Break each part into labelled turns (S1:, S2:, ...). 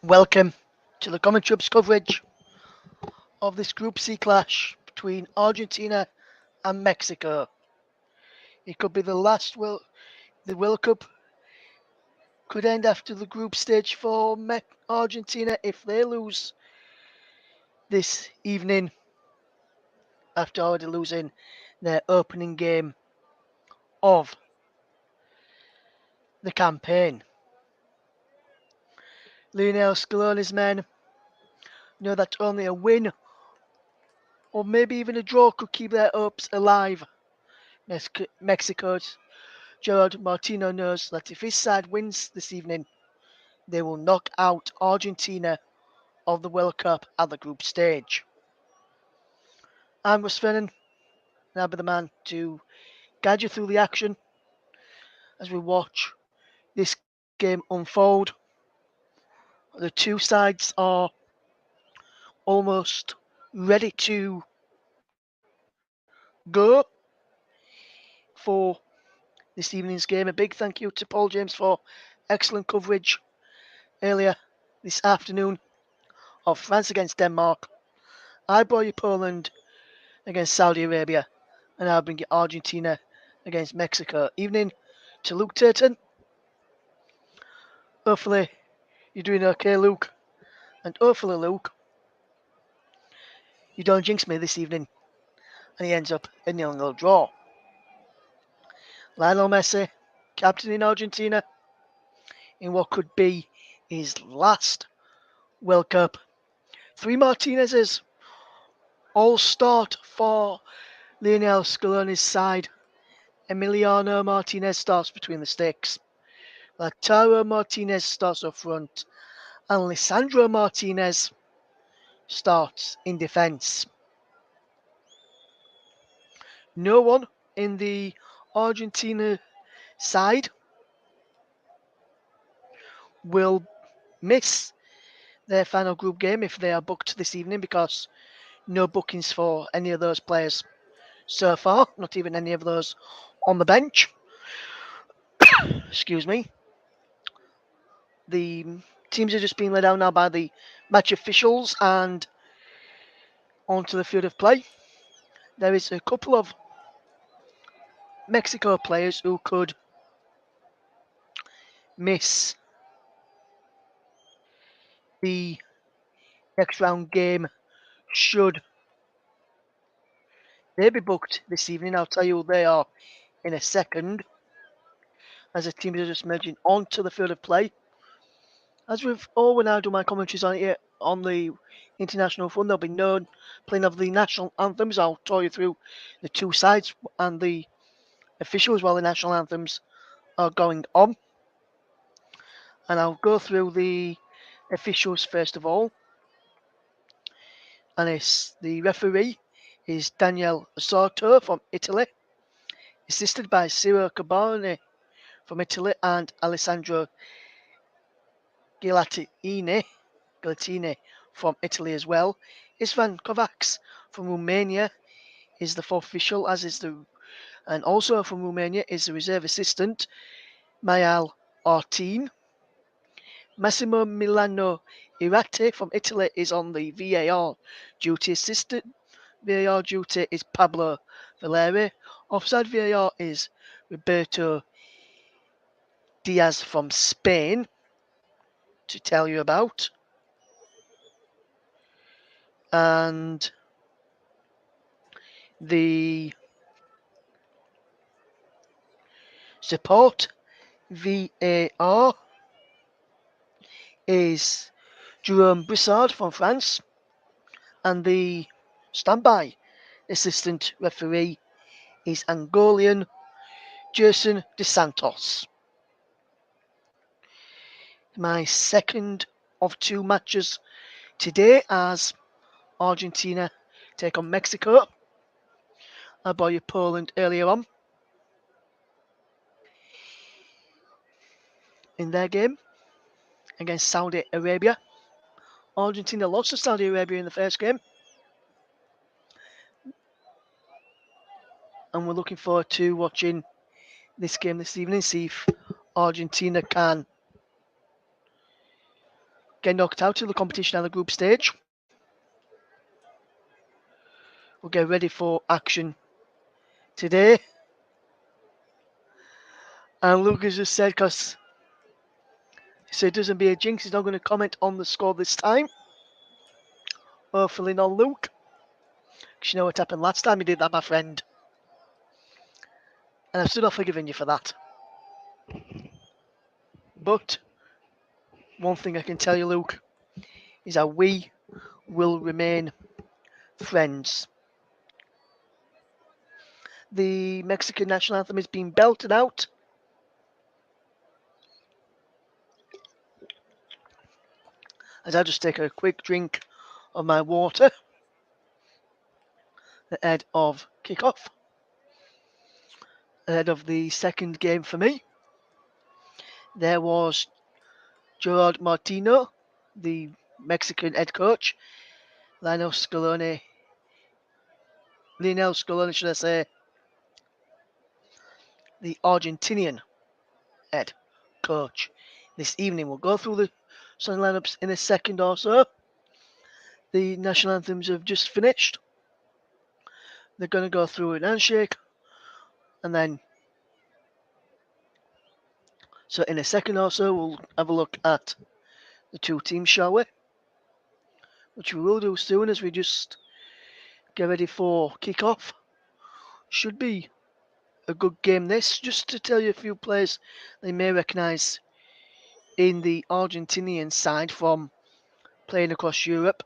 S1: Welcome to the commentary coverage of this Group C clash between Argentina and Mexico. It could be the World Cup could end after the group stage for Argentina if they lose this evening after already losing their opening game of the campaign. Lionel Scaloni's men know that only a win or maybe even a draw could keep their hopes alive. Mexico's Gerard Martino knows that if his side wins this evening, they will knock out Argentina of the World Cup at the group stage. I'm Russ Fennan, and I'll be the man to guide you through the action as we watch this game unfold. The two sides are almost ready to go for this evening's game. A big thank you to Paul James for excellent coverage earlier this afternoon of France against Denmark. I brought you Poland against Saudi Arabia, and I'll bring you Argentina against Mexico. Evening to Luke Turton. Hopefully you're doing okay, Luke. And hopefully, Luke, you don't jinx me this evening and he ends up a 0-0 draw. Lionel Messi, captain in Argentina, in what could be his last World Cup. Three Martinez's all start for Lionel Scaloni's side. Emiliano Martinez starts between the sticks. Lautaro Martinez starts up front. And Lisandro Martinez starts in defence. No one in the Argentina side will miss their final group game if they are booked this evening, because no bookings for any of those players so far, not even any of those on the bench. Excuse me. The teams are just being let out now by the match officials and onto the field of play. There is a couple of Mexico players who could miss the next round game should they be booked this evening. I'll tell you who they are in a second, as the teams are just merging onto the field of play. As with all when I do my commentaries on it on the international front, there'll be no playing of the national anthems. I'll talk you through the two sides and the officials while the national anthems are going on. And I'll go through the officials first of all. And the referee is Daniel Sorto from Italy, assisted by Ciro Cabane from Italy and Alessandro Gilatini from Italy as well. Isvan Kovacs from Romania is the fourth official, and also from Romania is the reserve assistant Mayal Artin. Massimo Milano Irate from Italy is on the VAR duty. Assistant VAR duty is Pablo Valeri. Offside VAR is Roberto Diaz from Spain to tell you about. And the support VAR is Jerome Brissard from France, and the standby assistant referee is Angolan Gerson dos Santos. My second of two matches today as Argentina take on Mexico. I brought you Poland earlier on. In their game against Saudi Arabia, Argentina lost to Saudi Arabia in the first game. And we're looking forward to watching this game this evening, see if Argentina can get knocked out of the competition at the group stage. We'll get ready for action today. And Lucas just said, because he said it doesn't be a jinx, he's not going to comment on the score this time. Hopefully not, Luke. Because you know what happened last time you did that, my friend. And I've still not forgiven you for that. But one thing I can tell you, Luke, is that we will remain friends. The Mexican national anthem is being belted out. As I just take a quick drink of my water ahead of kickoff, ahead of the second game for me. There was Gerard Martino, the Mexican head coach, Lionel Scaloni, should I say, the Argentinian head coach. This evening we'll go through the starting lineups in a second or so. The national anthems have just finished. They're going to go through an handshake, and then, so in a second or so, we'll have a look at the two teams, shall we? Which we will do soon as we just get ready for kickoff. Should be a good game this. Just to tell you a few players they may recognise in the Argentinian side from playing across Europe.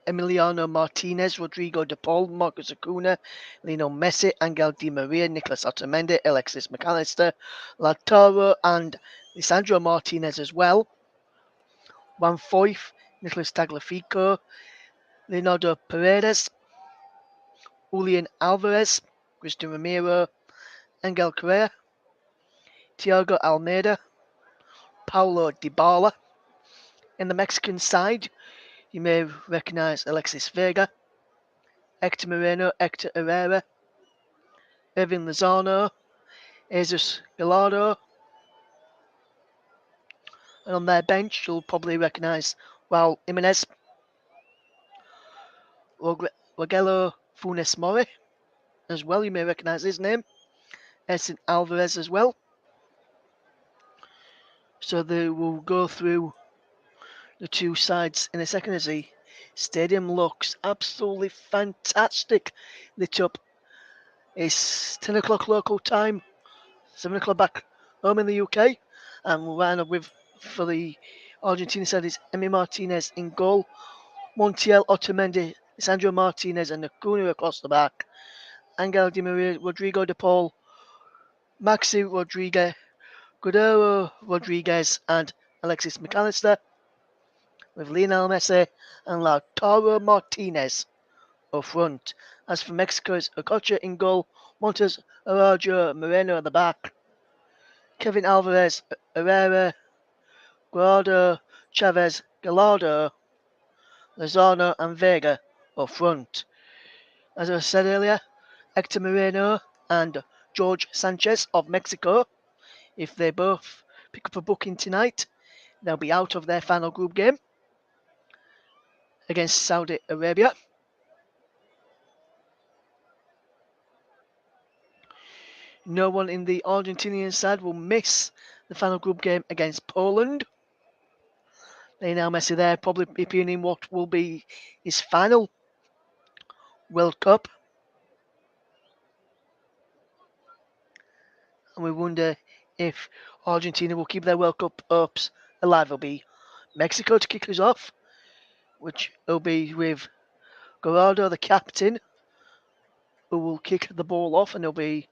S1: Emiliano Martinez, Rodrigo de Paul, Marcos Acuna, Lionel Messi, Angel Di Maria, Nicolas Otamendi, Alexis McAllister, Lautaro and Lisandro Martinez as well. Juan Foyth, Nicolas Tagliafico, Leonardo Paredes, Julian Alvarez, Cristian Romero, Angel Correa, Thiago Almeida, Paulo Dybala. In the Mexican side, you may recognise Alexis Vega, Hector Moreno, Hector Herrera, Irving Lozano, Jesus Gallardo. And on their bench, you'll probably recognise Raul Jimenez, Rogelio Funes Mori as well. You may recognise his name. Edson Alvarez as well. So they will go through the two sides in a second as the stadium looks absolutely fantastic. Lit up. It's 10 o'clock local time, 7 o'clock back home in the UK. And we'll round up with, for the Argentina side, is Emi Martinez in goal. Montiel, Otamendi, Sandro Martinez and Acuna across the back. Angel Di Maria, Rodrigo de Paul, Maxi Rodriguez, Guerrero Rodriguez and Alexis McAllister, with Lionel Messi and Lautaro Martinez up front. As for Mexico, it's Okocha in goal, Montes Araujo Moreno at the back, Kevin Alvarez, Herrera, Guardo, Chavez, Gallardo, Lozano and Vega up front. As I said earlier, Hector Moreno and George Sanchez of Mexico, if they both pick up a booking tonight, they'll be out of their final group game against Saudi Arabia. No one in the Argentinian side will miss the final group game against Poland. Lionel Messi there, probably appearing in what will be his final World Cup. And we wonder if Argentina will keep their World Cup hopes alive. It'll be Mexico to kick us off, which will be with Gerardo, the captain, who will kick the ball off, and it'll be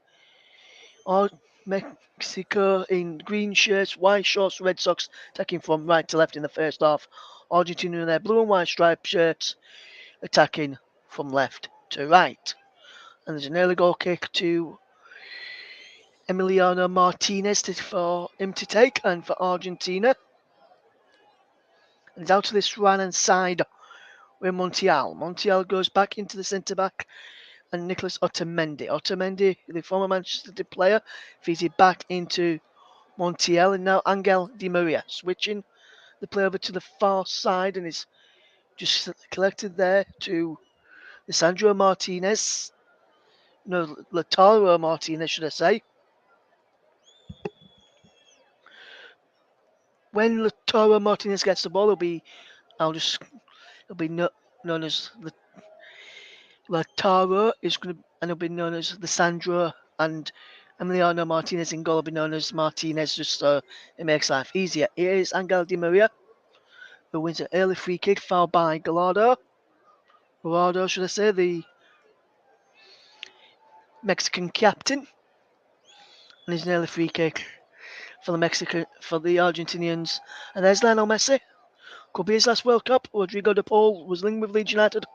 S1: Mexico in green shirts, white shorts, red socks, attacking from right to left in the first half. Argentina in their blue and white striped shirts, attacking from left to right. And there's an early goal kick to Emiliano Martinez for him to take, and for Argentina. And it's out to this right-hand side with Montiel. Montiel goes back into the centre-back, and Nicolas Otamendi. Otamendi, the former Manchester City player, feeds it back into Montiel, and now Angel Di Maria switching the play over to the far side and is just collected there to Lisandro Martinez. No, Lautaro Martinez, should I say. When Lautaro Martinez gets the ball, it'll be known as Lautaro is going to, and it'll be known as Lisandro, and Emiliano Martinez in goal will be known as Martinez, just so it makes life easier. Here is Angel Di Maria, who wins an early free kick, fouled by Gallardo. Gallardo, should I say, the Mexican captain, and his early free kick for the Argentinians. And there's Lionel Messi. Could be his last World Cup. Rodrigo de Paul was linked with Leeds United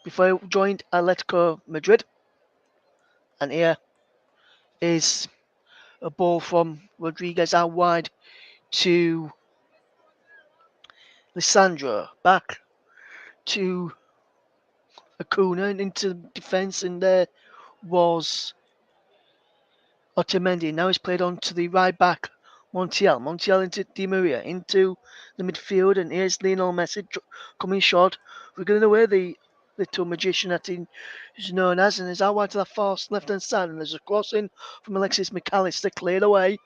S1: before he joined Atletico Madrid. And here is a ball from Rodriguez out wide to Lisandro, back to Acuna and into defence, and there was Otamendi. Now he's played on to the right back, Montiel. Montiel into Di Maria, into the midfield, and here's Lionel Messi coming short, wriggling away the little magician that he is known as, and is out wide to the far left-hand side, and there's a crossing from Alexis McAllister, cleared away,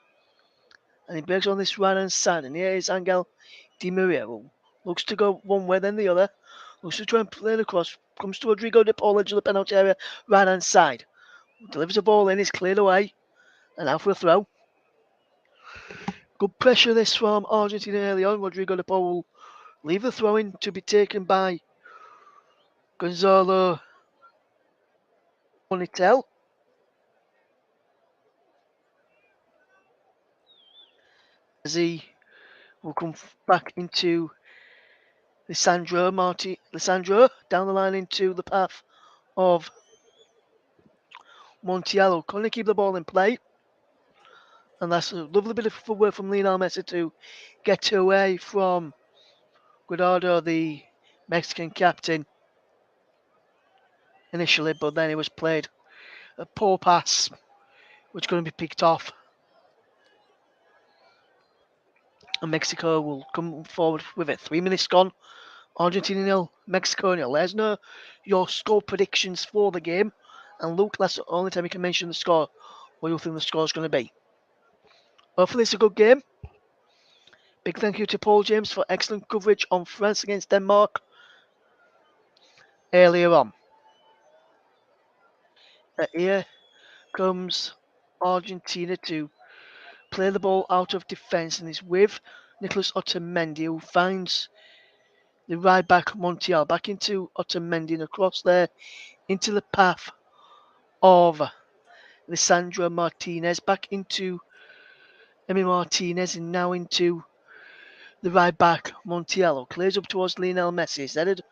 S1: and he breaks on this right-hand side, and here is Angel Di Maria, who looks to go one way then the other, looks to try and play the cross, comes to Rodrigo de Paul, edge of the penalty area, right-hand side, delivers the ball in, is cleared away, and out for a throw. Good pressure this from Argentina early on. Rodrigo de Paul will leave the throw in to be taken by Gonzalo Bonitel. As he will come back into Lisandro down the line into the path of Montiel. Can they keep the ball in play? And that's a lovely bit of work from Lionel Messi to get away from Guardado, the Mexican captain, initially, but then it was played a poor pass, which is going to be picked off. And Mexico will come forward with it. 3 minutes gone. Argentina 0, Mexico 0. There's no your score predictions for the game. And Luke, that's the only time you can mention the score. What you think the score is going to be. Hopefully it's a good game. Big thank you to Paul James for excellent coverage on France against Denmark earlier on. Here comes Argentina to play the ball out of defence, and is with Nicolas Otamendi, who finds the right back Montiel back into Otamendi and across there into the path of Lisandro Martinez, back into Emi Martinez, and now into the right back Montiel. Clears up towards Lionel Messi. It's headed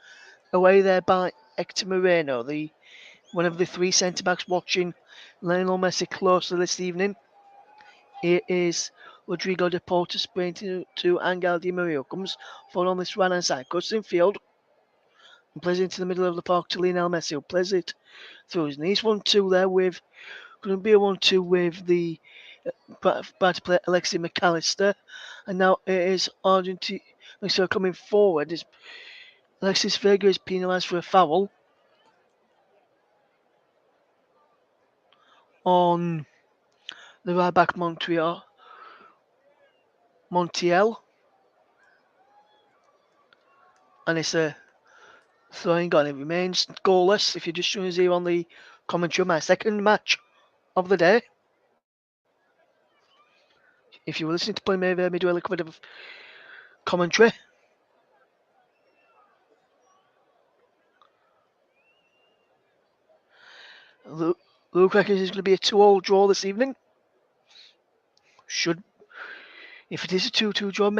S1: away there by Hector Moreno, one of the three centre backs watching Lionel Messi closely this evening. Here is Rodrigo de Paul to sprint to Angel Di Maria. Comes forward on this right hand side, cuts in field, and plays into the middle of the park to Lionel Messi, who plays it through his knees. 1-2 there with, going to be a 1-2 with the about to play Alexis McAllister. And now it is Argentina Mexico coming forward. Alexis Vega is penalised for a foul on the right back Montiel. And it's a throwing goal. It remains goalless. If you're just joining us here on the commentary, my second match of the day. If you were listening to play me do a little bit of commentary. Look like it's going to be a 2-2 draw this evening. If it is a 2-2 draw,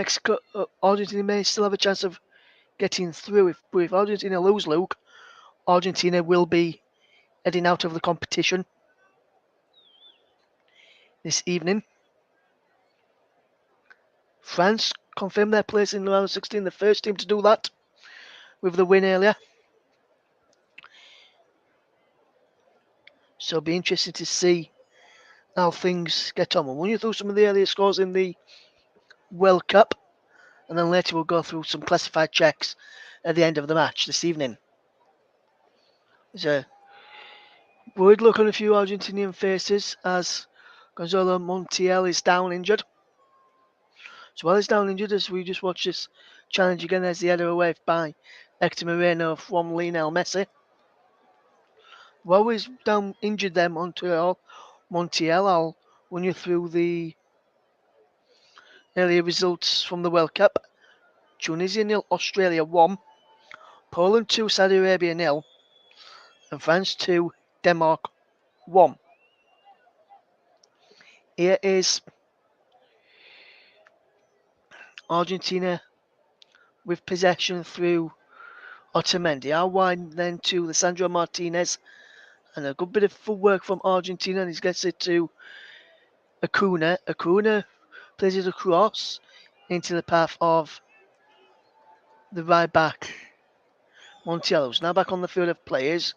S1: Argentina may still have a chance of getting through. If Argentina lose, Luke, Argentina will be heading out of the competition this evening. France confirmed their place in the round of 16, the first team to do that with the win earlier. So it'll be interesting to see how things get on. We'll run you through some of the earlier scores in the World Cup. and then later we'll go through some classified checks at the end of the match this evening. There's a worried look on a few Argentinian faces as Gonzalo Montiel is down injured. So while he's down injured, as we just watch this challenge again, there's the header away by Hector Moreno from Lionel Messi. While he's down injured there, Montiel, I'll run you through the earlier results from the World Cup. Tunisia 0, Australia 1, Poland 2, Saudi Arabia 0, and France 2, Denmark 1. Here is Argentina with possession through Otamendi. Out wide then to Lisandro Martinez, and a good bit of footwork from Argentina, and he gets it to Acuna. Acuna plays it across into the path of the right back, Montiel. Now back on the field of players.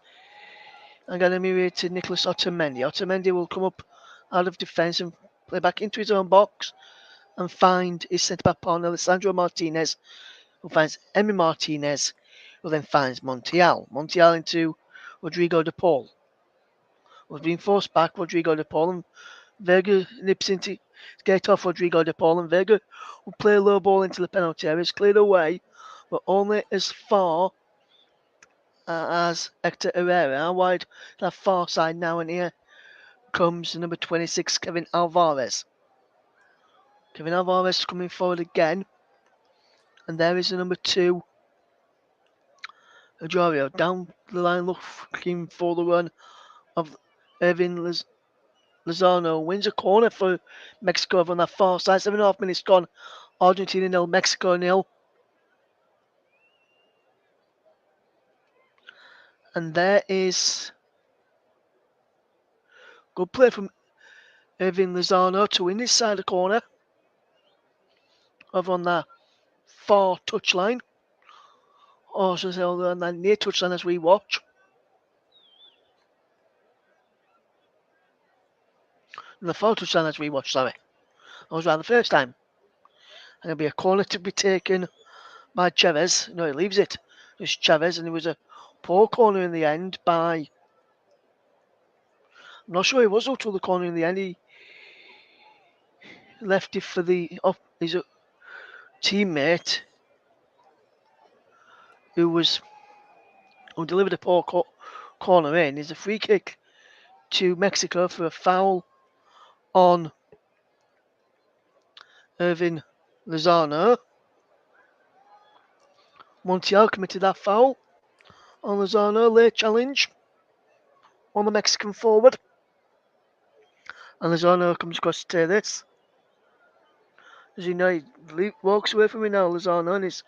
S1: I'm going to move it to Nicolas Otamendi. Otamendi will come up out of defence and play back into his own box and find his centre-back partner, Lisandro Martinez, who finds Emi Martinez, who then finds Montiel. Montiel into Rodrigo de Paul. Was being forced back, Rodrigo de Paul, and Vega nips into get off Rodrigo de Paul, and Vega will play a low ball into the penalty area. It's cleared away, but only as far as Hector Herrera. Out wide that far side now, and here comes number 26, Kevin Alvarez. Kevin Alvarez coming forward again, and there is the number 2, Ajorio, down the line looking for the run of Irving Lozano. Wins a corner for Mexico over on that far side. 7.5 minutes gone. Argentina 0, Mexico 0. And there is good play from Irving Lozano to win this side of the corner. Over on that far touchline. Or should I say on that near touchline as we watch. And the far touchline as we watch, sorry. I was right the first time. And it'll be a corner to be taken by Chavez. No, he leaves it. It's Chavez, and it was a poor corner in the end by... I'm not sure he was up to the corner in the end. He left it for his teammate who delivered a poor corner in. It's a free kick to Mexico for a foul on Irving Lozano. Montiel committed that foul on Lozano. Late challenge on the Mexican forward. And Lozano comes across to take this. As you know, he walks away from me now, Lozano, and it's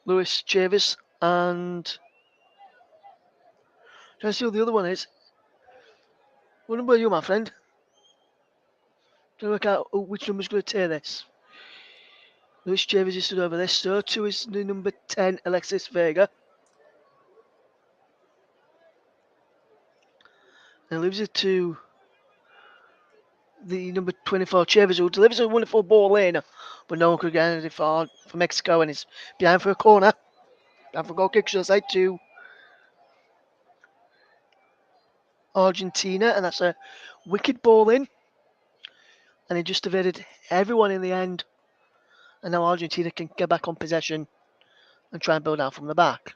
S1: Luis Chavis and... Trying to see who the other one is. What number are you, my friend? Trying to work out which number's going to take this. Luis Chavis is stood over there. So too is the number 10, Alexis Vega. And leaves it to the number 24, Chavis, who delivers a wonderful ball in, but no one could get anything for Mexico, and it's behind for a corner. And for goal kick, should I say, to Argentina, and that's a wicked ball in. And it just evaded everyone in the end. And now Argentina can get back on possession and try and build out from the back.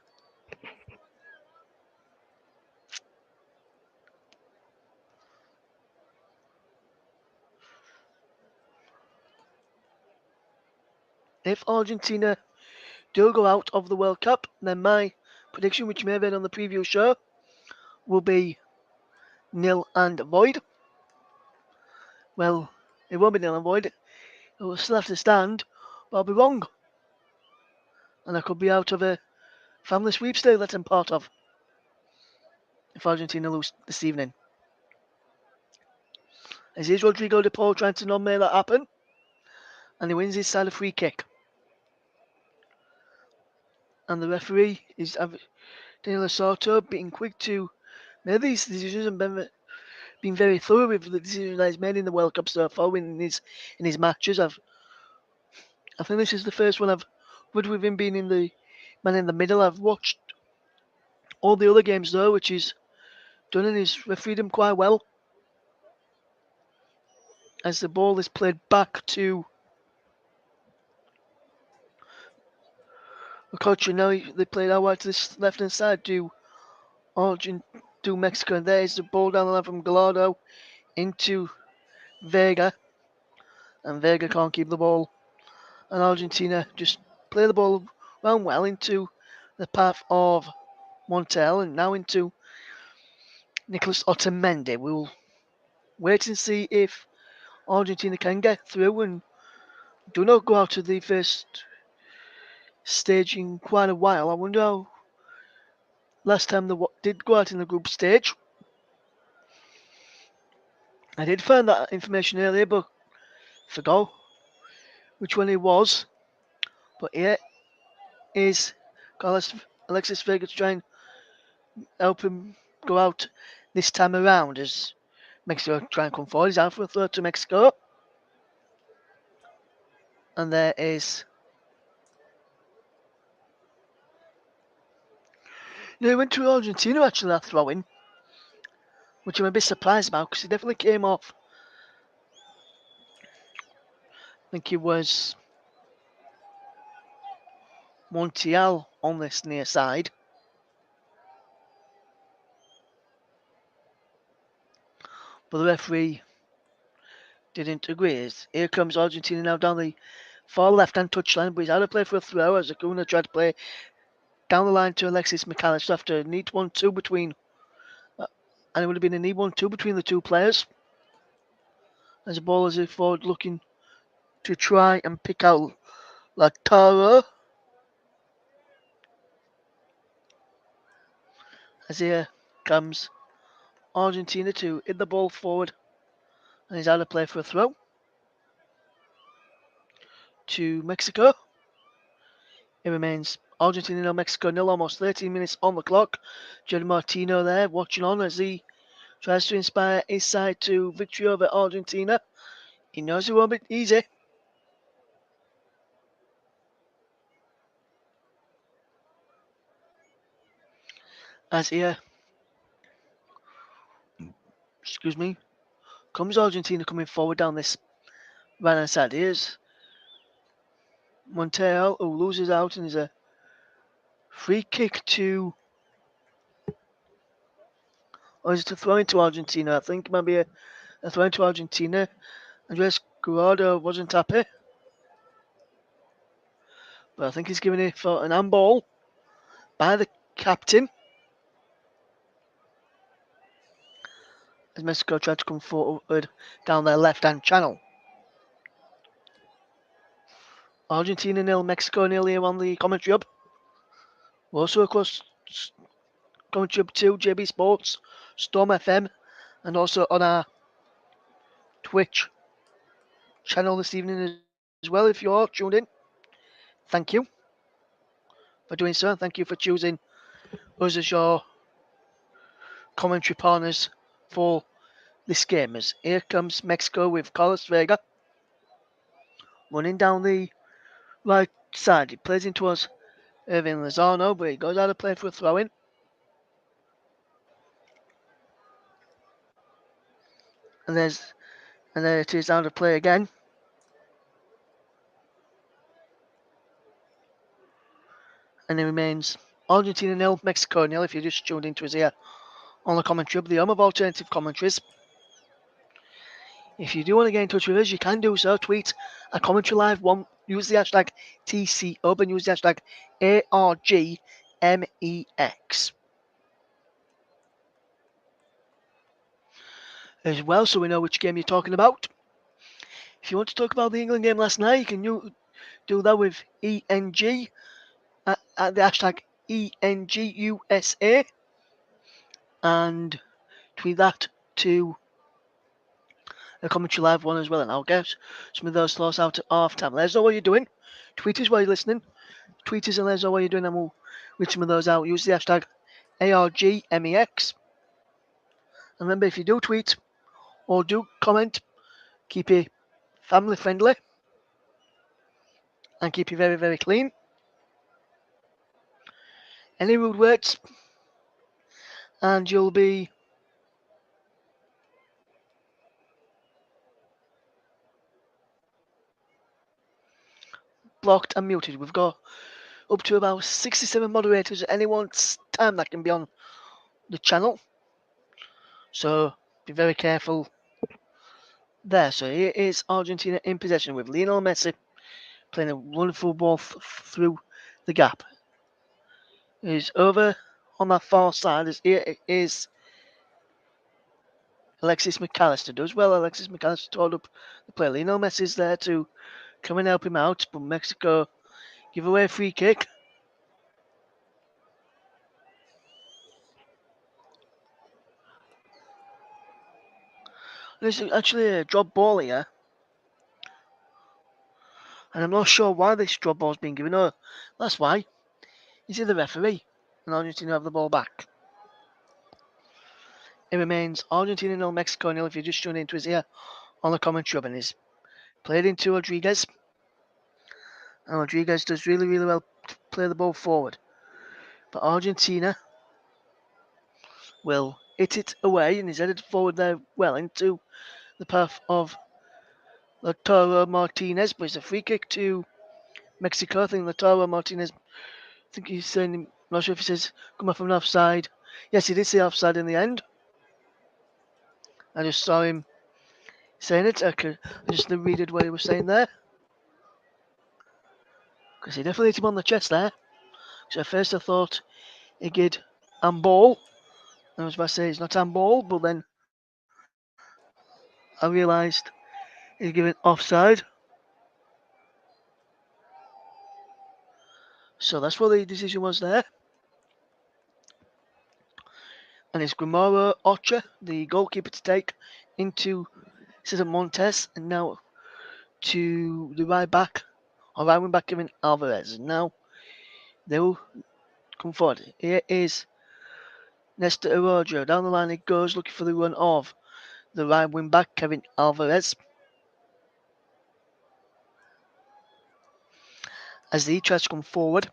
S1: If Argentina do go out of the World Cup, then my prediction, which you may have heard on the preview show, will be nil and void. Well, it won't be nil and void. It will still have to stand, but I'll be wrong. And I could be out of a family sweepstake that I'm part of if Argentina lose this evening. As is Rodrigo de Paul trying to not make that happen. And he wins his side a free kick. And the referee is Daniel Soto being quick to make these decisions and been very thorough with the decisions that he's made in the World Cup so far in his matches. I've I think this is the first one with him being in the man in the middle. I've watched all the other games though, which he's done, and he's refereed them quite well. As the ball is played back to Okocha, now they played out wide to this left hand side to to Mexico, and there's the ball down the line from Gallardo into Vega, and Vega can't keep the ball, and Argentina just play the ball round well into the path of Montel, and now into Nicolas Otamendi. We'll wait and see if Argentina can get through and do not go out to the first stage in quite a while. I wonder how last time they did go out in the group stage. I did find that information earlier, but forgot which one it was. But here is Alexis Vega to try and help him go out this time around as Mexico try and come forward. He's out for a throw to Mexico. And there is... No, he went to Argentina actually, that throw-in, which I'm a bit surprised about because he definitely came off. I think it was Montiel on this near side. But the referee didn't agree. Here comes Argentina now down the far left-hand touchline, but he's out of play for a throw as Acuna tried to play down the line to Alexis McAllister after a neat 1-2 between, and it would have been a neat 1-2 between the two players. As the ball is forward looking to try and pick out Lautaro. As here comes Argentina to hit the ball forward, and he's out of play for a throw to Mexico. It remains Argentina 0, Mexico 0, almost 13 minutes on the clock. Jerry Martino there watching on as he tries to inspire his side to victory over Argentina. He knows it won't be easy. As here, comes Argentina coming forward down this right hand side. Here's Montero who loses out and is a free kick to, or is it a throw into Argentina? I think it might be a throw into Argentina. Andres Guardo wasn't happy, but I think he's giving it for an handball by the captain. As Mexico tried to come forward down their left-hand channel. Argentina 0, Mexico 0 here on the commentary hub. We're also across commentary hub 2, JB Sports, Storm FM, and also on our Twitch channel this evening as well. If you're tuned in, thank you for doing so. Thank you for choosing us as your commentary partners for this game. As here comes Mexico with Carlos Vega running down the right side. He plays into us Irving Lozano, but he goes out of play for a throw-in. And there it is, out of play again. And it remains Argentina 0, Mexico 0, if you just tuned into us here on the commentary hub, the home of alternative commentaries. If you do want to get in touch with us, you can do so. Tweet at Commentary Live 1, use the hashtag TCUB and use the hashtag ARGMEX. As well, so we know which game you're talking about. If you want to talk about the England game last night, you can do that with ENG at the hashtag ENGUSA and tweet that to the Commentary Live 1 as well, and I'll get some of those thoughts out at half time. Let us know what you're doing. Tweet us while you're listening. Tweet us and let us know what you're doing, and we'll read some of those out. Use the hashtag ARGMEX. And remember, if you do tweet or do comment, keep it family friendly and keep you very, very clean. Any rude words, and you'll be blocked and muted. We've got up to about 67 moderators at any one time that can be on the channel, so be very careful there. So here is Argentina in possession with Lionel Messi playing a wonderful ball through the gap. He's over on that far side. Here is Alexis McAllister. Does well. Alexis McAllister told up the play. Lionel Messi's there to come and help him out, but Mexico give away a free kick. This is actually a drop ball here, and I'm not sure why this drop ball's been given. Oh, that's why. He's the referee, and Argentina have the ball back. It remains Argentina 0, Mexico 0. If you just tuned into us here on the commentary, and he's played into Rodriguez. And Rodriguez does really, really well to play the ball forward. But Argentina will hit it away, and he's headed forward there well into the path of Lautaro Martinez. But it's a free kick to Mexico. I think Lautaro Martinez, I think he's saying, I'm not sure if he says come off from an offside. Yes, he did say offside in the end. I just saw him saying it. I just read what he was saying there. Because he definitely hit him on the chest there. So at first I thought he did handball. I was about to say it's not handball, but then I realised he's given offside. So that's what the decision was there. And it's Grimaro Ocha, the goalkeeper, to take into Cesar Montes, and now to the right back, or right wing back, Kevin Alvarez. And now they will come forward. Here is Nestor Arroyo. Down the line it goes, looking for the run of the right wing back, Kevin Alvarez. As he tries to come forward.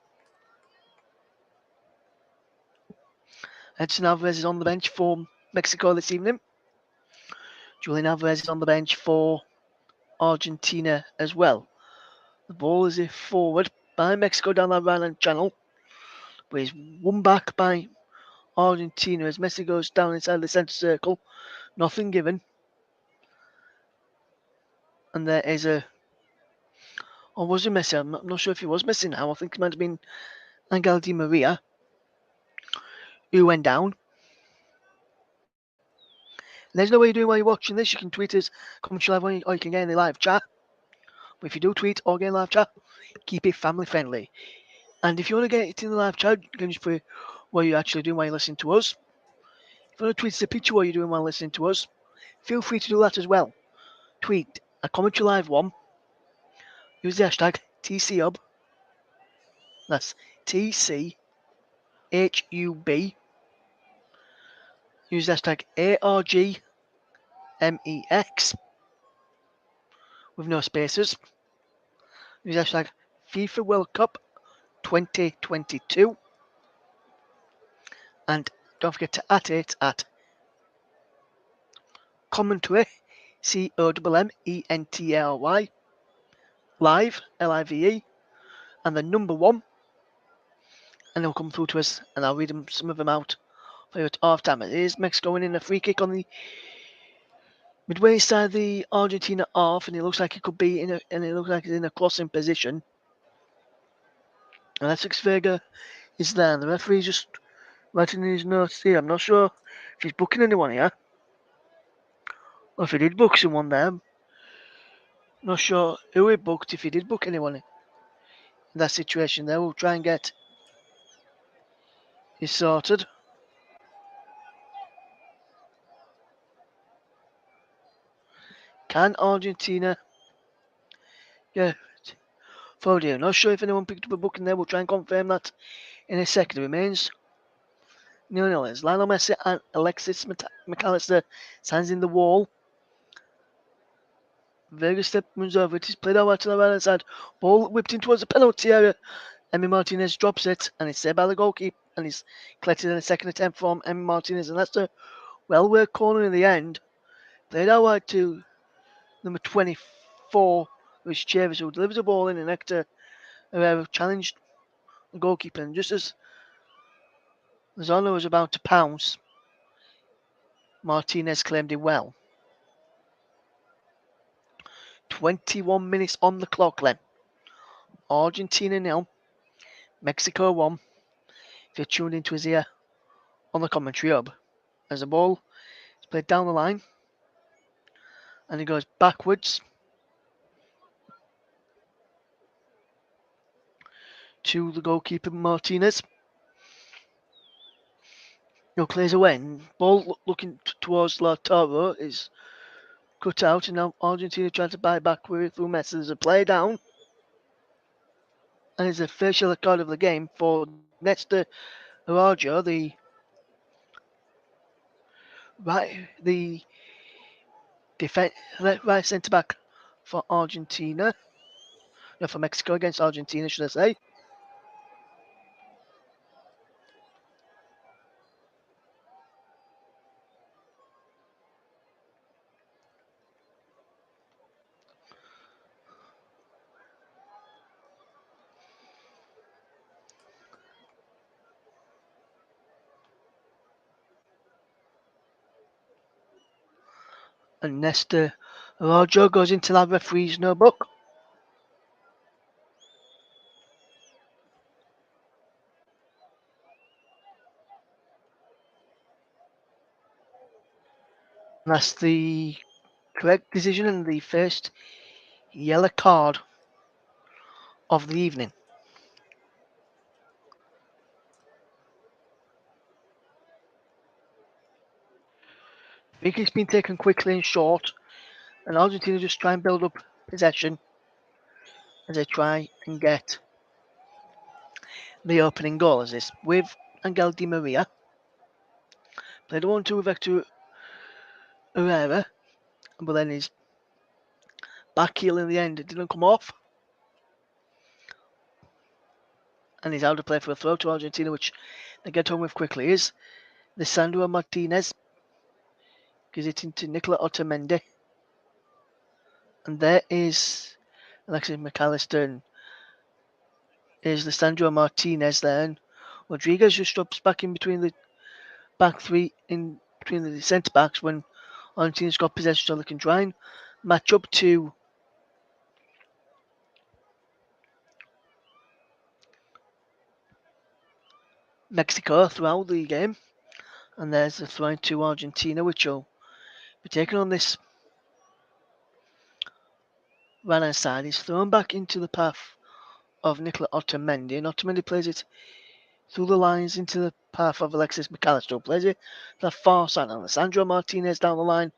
S1: Edson Alvarez is on the bench for Mexico this evening. Julian Alvarez is on the bench for Argentina as well. The ball is forward by Mexico down that right-hand channel, but he's won back by Argentina as Messi goes down inside the centre circle. Nothing given. And there is a... Or was it Messi? I'm not sure if he was Messi now. I think it might have been Angel Di Maria who went down. There's no way you're doing while you're watching this. You can tweet us, comment live, or you can get in the live chat. But if you do tweet or get in live chat, keep it family friendly. And if you want to get it in the live chat, you can just put what you're actually doing while you're listening to us. If you want to tweet us a picture what you're doing while listening to us, feel free to do that as well. Tweet a commentary live one. Use the hashtag TCHub. That's TCHUB. Use the hashtag ARGMEX with no spaces. Use the hashtag FIFA World Cup 2022. And don't forget to at it at commentary, COMMENTRY, live, LIVE, and the number 1. And they'll come through to us, and I'll read some of them out for you at half time. It is Mexico winning a free kick on the midway side of the Argentina half, and it looks like it could be it's in a crossing position. And Alexis Vega is there, and the referee's just writing in his notes here. I'm not sure if he's booking anyone here, or if he did book someone there. Not sure who he booked, if he did book anyone in that situation there. We'll try and get it sorted. Can Argentina get forward here? Not sure if anyone picked up a booking there. We'll try and confirm that in a second. It remains 0-0. As Lionel Messi and Alexis McAllister stands in the wall. Vega step moves over. It is played out to the right hand side. Ball whipped in towards the penalty area. Emi Martinez drops it, and it's saved by the goalkeeper, and he's collected in a second attempt from Emi Martinez, and that's a well-worked corner in the end. Played out wide to number 24, Rich Chavis, who delivers the ball in, and Hector Herrera challenged the goalkeeper, and just as Lozano was about to pounce, Martinez claimed it well. 21 minutes on the clock then. Argentina 0, Mexico 1. If you're tuned into his ear on the commentary hub, as the ball is played down the line, and he goes backwards to the goalkeeper Martinez. No, clears away, and ball looking towards Lautaro is cut out, and now Argentina trying to buy back with through Messi. There's a play down, and it's a first yellow card of the game for Néstor Araujo, the right centre back for Argentina. No, for Mexico against Argentina, should I say? And Néstor Araujo goes into that referee's notebook. And that's the correct decision and the first yellow card of the evening. Free kick's been taken quickly and short, and Argentina just try and build up possession as they try and get the opening goal. As this with Angel Di Maria. Played 1-2 with Hector Herrera, but then his back heel in the end it didn't come off. And he's out of play for a throw to Argentina, which they get home with quickly. Is Lisandro Martinez. Gives it into Nicola Otamendi. And there is Alexis McAllister, and is Lisandro Martinez there. And Rodriguez just drops back in between the back three, in between the centre backs when Argentina's got possession, so they can try and match up to Mexico throughout the game. And there's the throw to Argentina, which will be taken on this right hand side. He's thrown back into the path of Nicola Otamendi, and Otamendi plays it through the lines into the path of Alexis McAllister, who plays it to the far side. And Alessandro Martinez down the line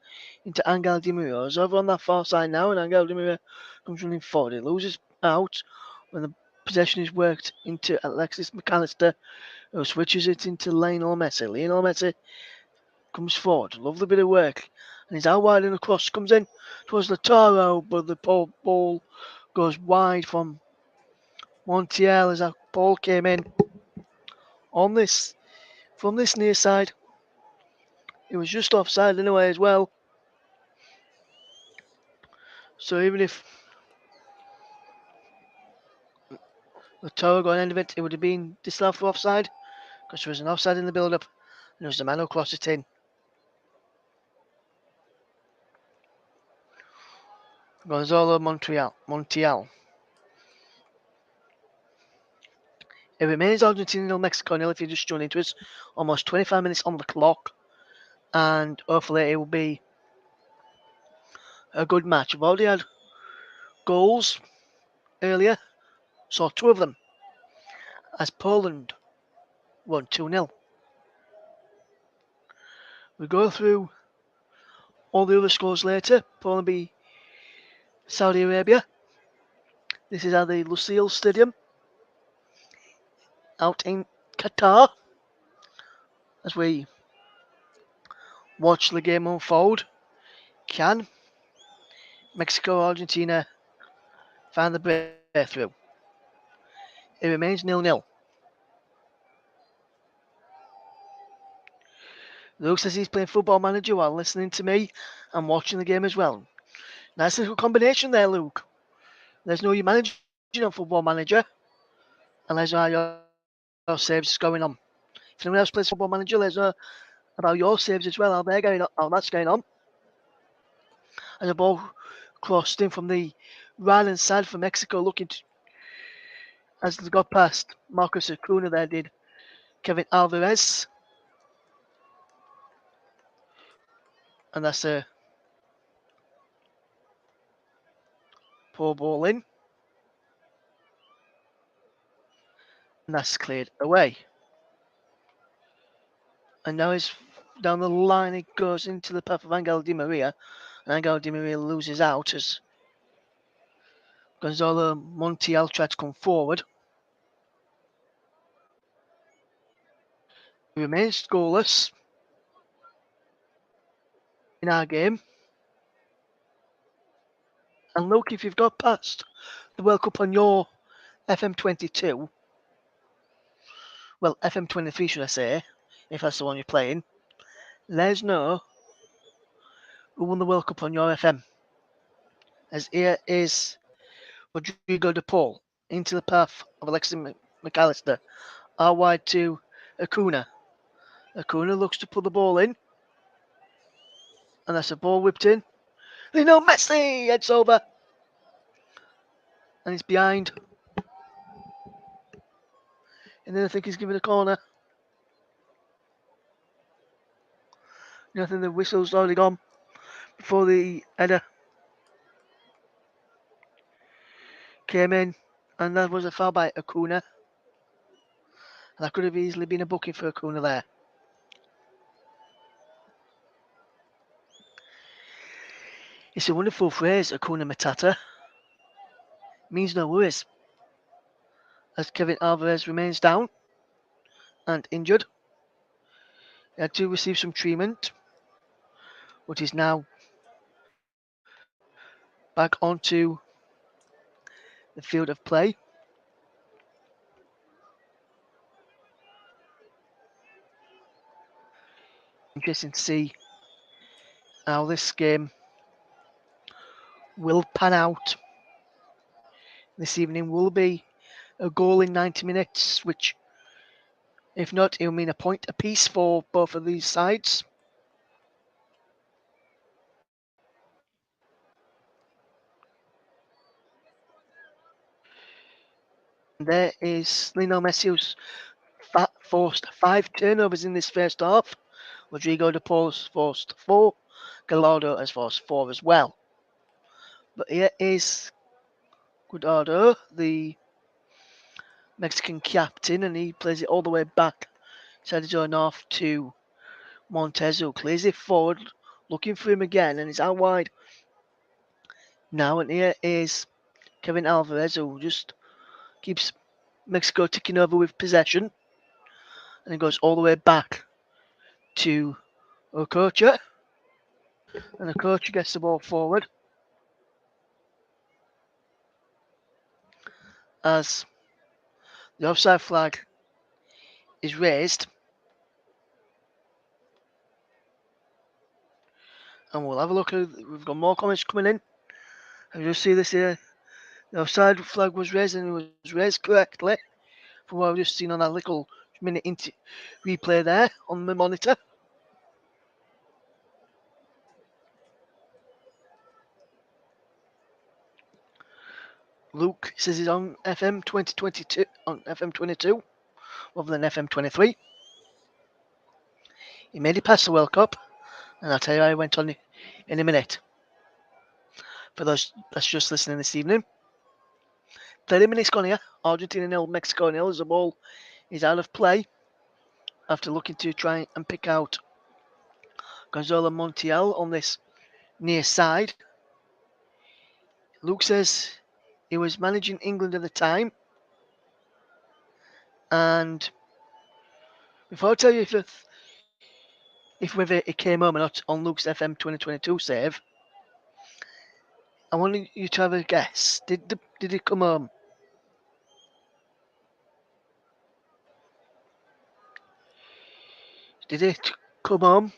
S1: into Angel Di Maria. He's over on that far side now, and Angel Di Maria comes running forward. He loses out when the possession is worked into Alexis McAllister, who switches it into Lionel Messi. Lionel Messi comes forward. Lovely bit of work. And he's out wide and across. Comes in towards Lautaro, but the ball goes wide from Montiel as that ball came in on this from this near side. It was just offside anyway as well. So even if Lautaro got an end of it, it would have been disallowed for offside because there was an offside in the build-up, and it was the man who crossed it in. Gonzalo Montiel. It remains Argentina 0, Mexico 0 if you just joined into us. Almost 25 minutes on the clock, and hopefully it will be a good match. We've already had goals earlier, saw two of them as Poland won 2-0. We go through all the other scores later. Poland beat Saudi Arabia. This is at the Lusail Stadium out in Qatar as we watch the game unfold. Can Mexico, Argentina found the breakthrough. It remains 0-0. Luke says he's playing Football Manager while listening to me and watching the game as well. Nice little combination there, Luke. There's no you managing on Football Manager, and there's how your saves is going on. If anyone else plays Football Manager, there's about your saves as well, how they're going on, how that's going on. As a ball crossed in from the right hand side for Mexico, looking to, as they got past Marcus Acuna, there did Kevin Alvarez, and that's a poor ball in, and that's cleared away. And now it's down the line, it goes into the path of Angel Di Maria, and Angel Di Maria loses out as Gonzalo Montiel tried to come forward. He remains goalless in our game. And look, if you've got past the World Cup on your FM22, well, FM23 should I say, if that's the one you're playing, let us know who won the World Cup on your FM. As here is Rodrigo de Paul into the path of Alexis McAllister, out wide to Acuna. Acuna looks to put the ball in, and that's a ball whipped in. Lionel Messi heads over, and he's behind. And then I think he's given a corner. I think the whistle's already gone before the header came in, and that was a foul by Acuna. And that could have easily been a booking for Acuna there. It's a wonderful phrase, Acuna Matata. It means no worries. As Kevin Alvarez remains down and injured. He had to receive some treatment, but he's now back onto the field of play. Interesting to see how this game will pan out. This evening will be a goal in 90 minutes, which, if not, it will mean a point apiece for both of these sides. There is Lionel Messi, who's forced 5 turnovers in this first half. Rodrigo de Paul's forced 4. Gallardo has forced 4 as well. But here is Guardado, the Mexican captain, and he plays it all the way back, side his own off to Montez, who clears it forward, looking for him again, and he's out wide now. And here is Kevin Alvarez, who just keeps Mexico ticking over with possession, and it goes all the way back to Okocha, and Okocha gets the ball forward as the offside flag is raised, and we'll have a look at. We've got more comments coming in. I just see this here. The offside flag was raised, and it was raised correctly from what I've just seen on that little minute replay there on the monitor. Luke says he's on FM 2022 on FM 22 rather than FM 23. He made it past the World Cup, and I'll tell you how he went on in a minute. For those that's just listening this evening, 30 minutes gone here. Argentina 0, Mexico 0 as the ball is out of play after looking to try and pick out Gonzalo Montiel on this near side. Luke says he was managing England at the time, and before I tell you if whether it came home or not on Luke's FM 2022 save, I want you to have a guess. Did it come home? Did it come home?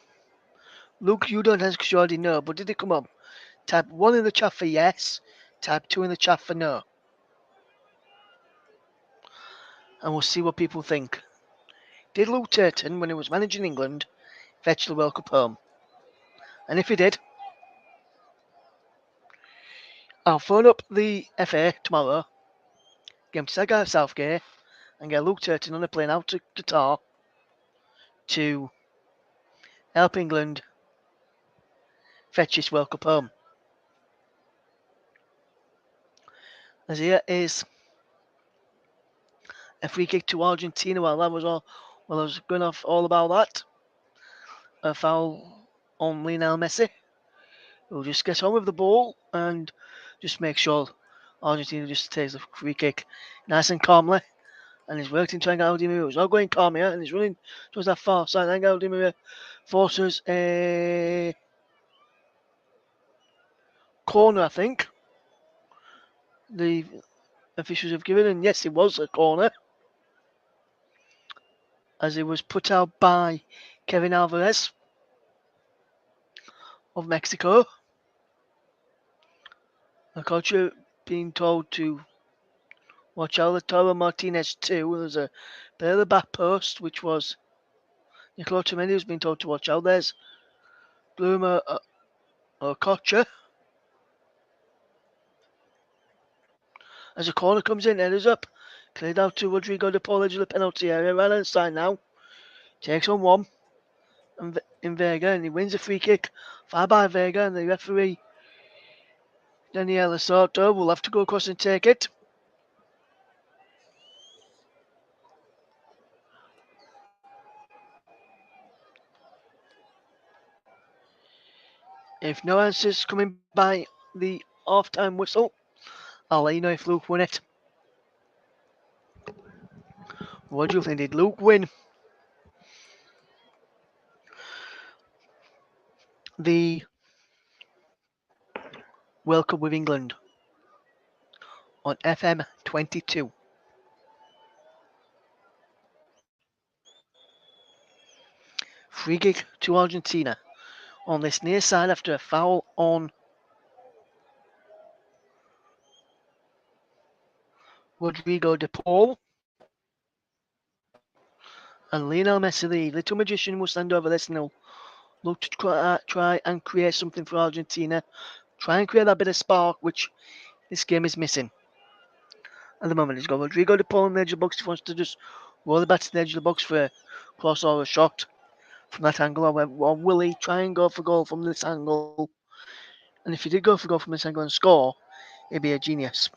S1: Luke, you don't answer because you already know, but did it come home? Type 1 in the chat for yes, type 2 in the chat for no. And we'll see what people think. Did Luke Turton, when he was managing England, fetch the World Cup home? And if he did, I'll phone up the FA tomorrow, get him to take out Southgate, and get Luke Turton on a plane out to Qatar to help England fetch this World Cup home. As here is a free kick to Argentina. While I was going off all about that, a foul on Lionel Messi. We'll just get on with the ball and just make sure Argentina just takes the free kick nice and calmly. And he's working to Angel Di Maria. He's not going calm here, and he's running towards that far side. Angel Di Maria forces a corner, I think. The officials have given, and yes, it was a corner, as it was put out by Kevin Alvarez of Mexico. The coach being told to watch out. Lautaro Martinez too. There's a bit of the back post, which was Nicola Otamendi who's been told to watch out. There's Bloomer Okocha. As a corner comes in, headers up. Cleared out to Rodrigo de Paul, edge of the penalty area. Right hand side now. Takes on one. And in Vega, and he wins a free kick. Far by Vega, and the referee, Daniela Soto, will have to go across and take it. If no answers coming by the half-time whistle, I'll let you know if Luke won it. What do you think? Did Luke win the World Cup with England on FM 22? Free kick to Argentina on this near side after a foul on Rodrigo de Paul. And Lionel Messi, the little magician, will stand over this and he'll look to try and create something for Argentina. Try and create that bit of spark, which this game is missing. At the moment, he's got Rodrigo de Paul on the edge of the box. He wants to just roll it back to the edge of the box for a cross or a shot from that angle. Or will he try and go for goal from this angle? And if he did go for goal from this angle and score, he'd be a genius.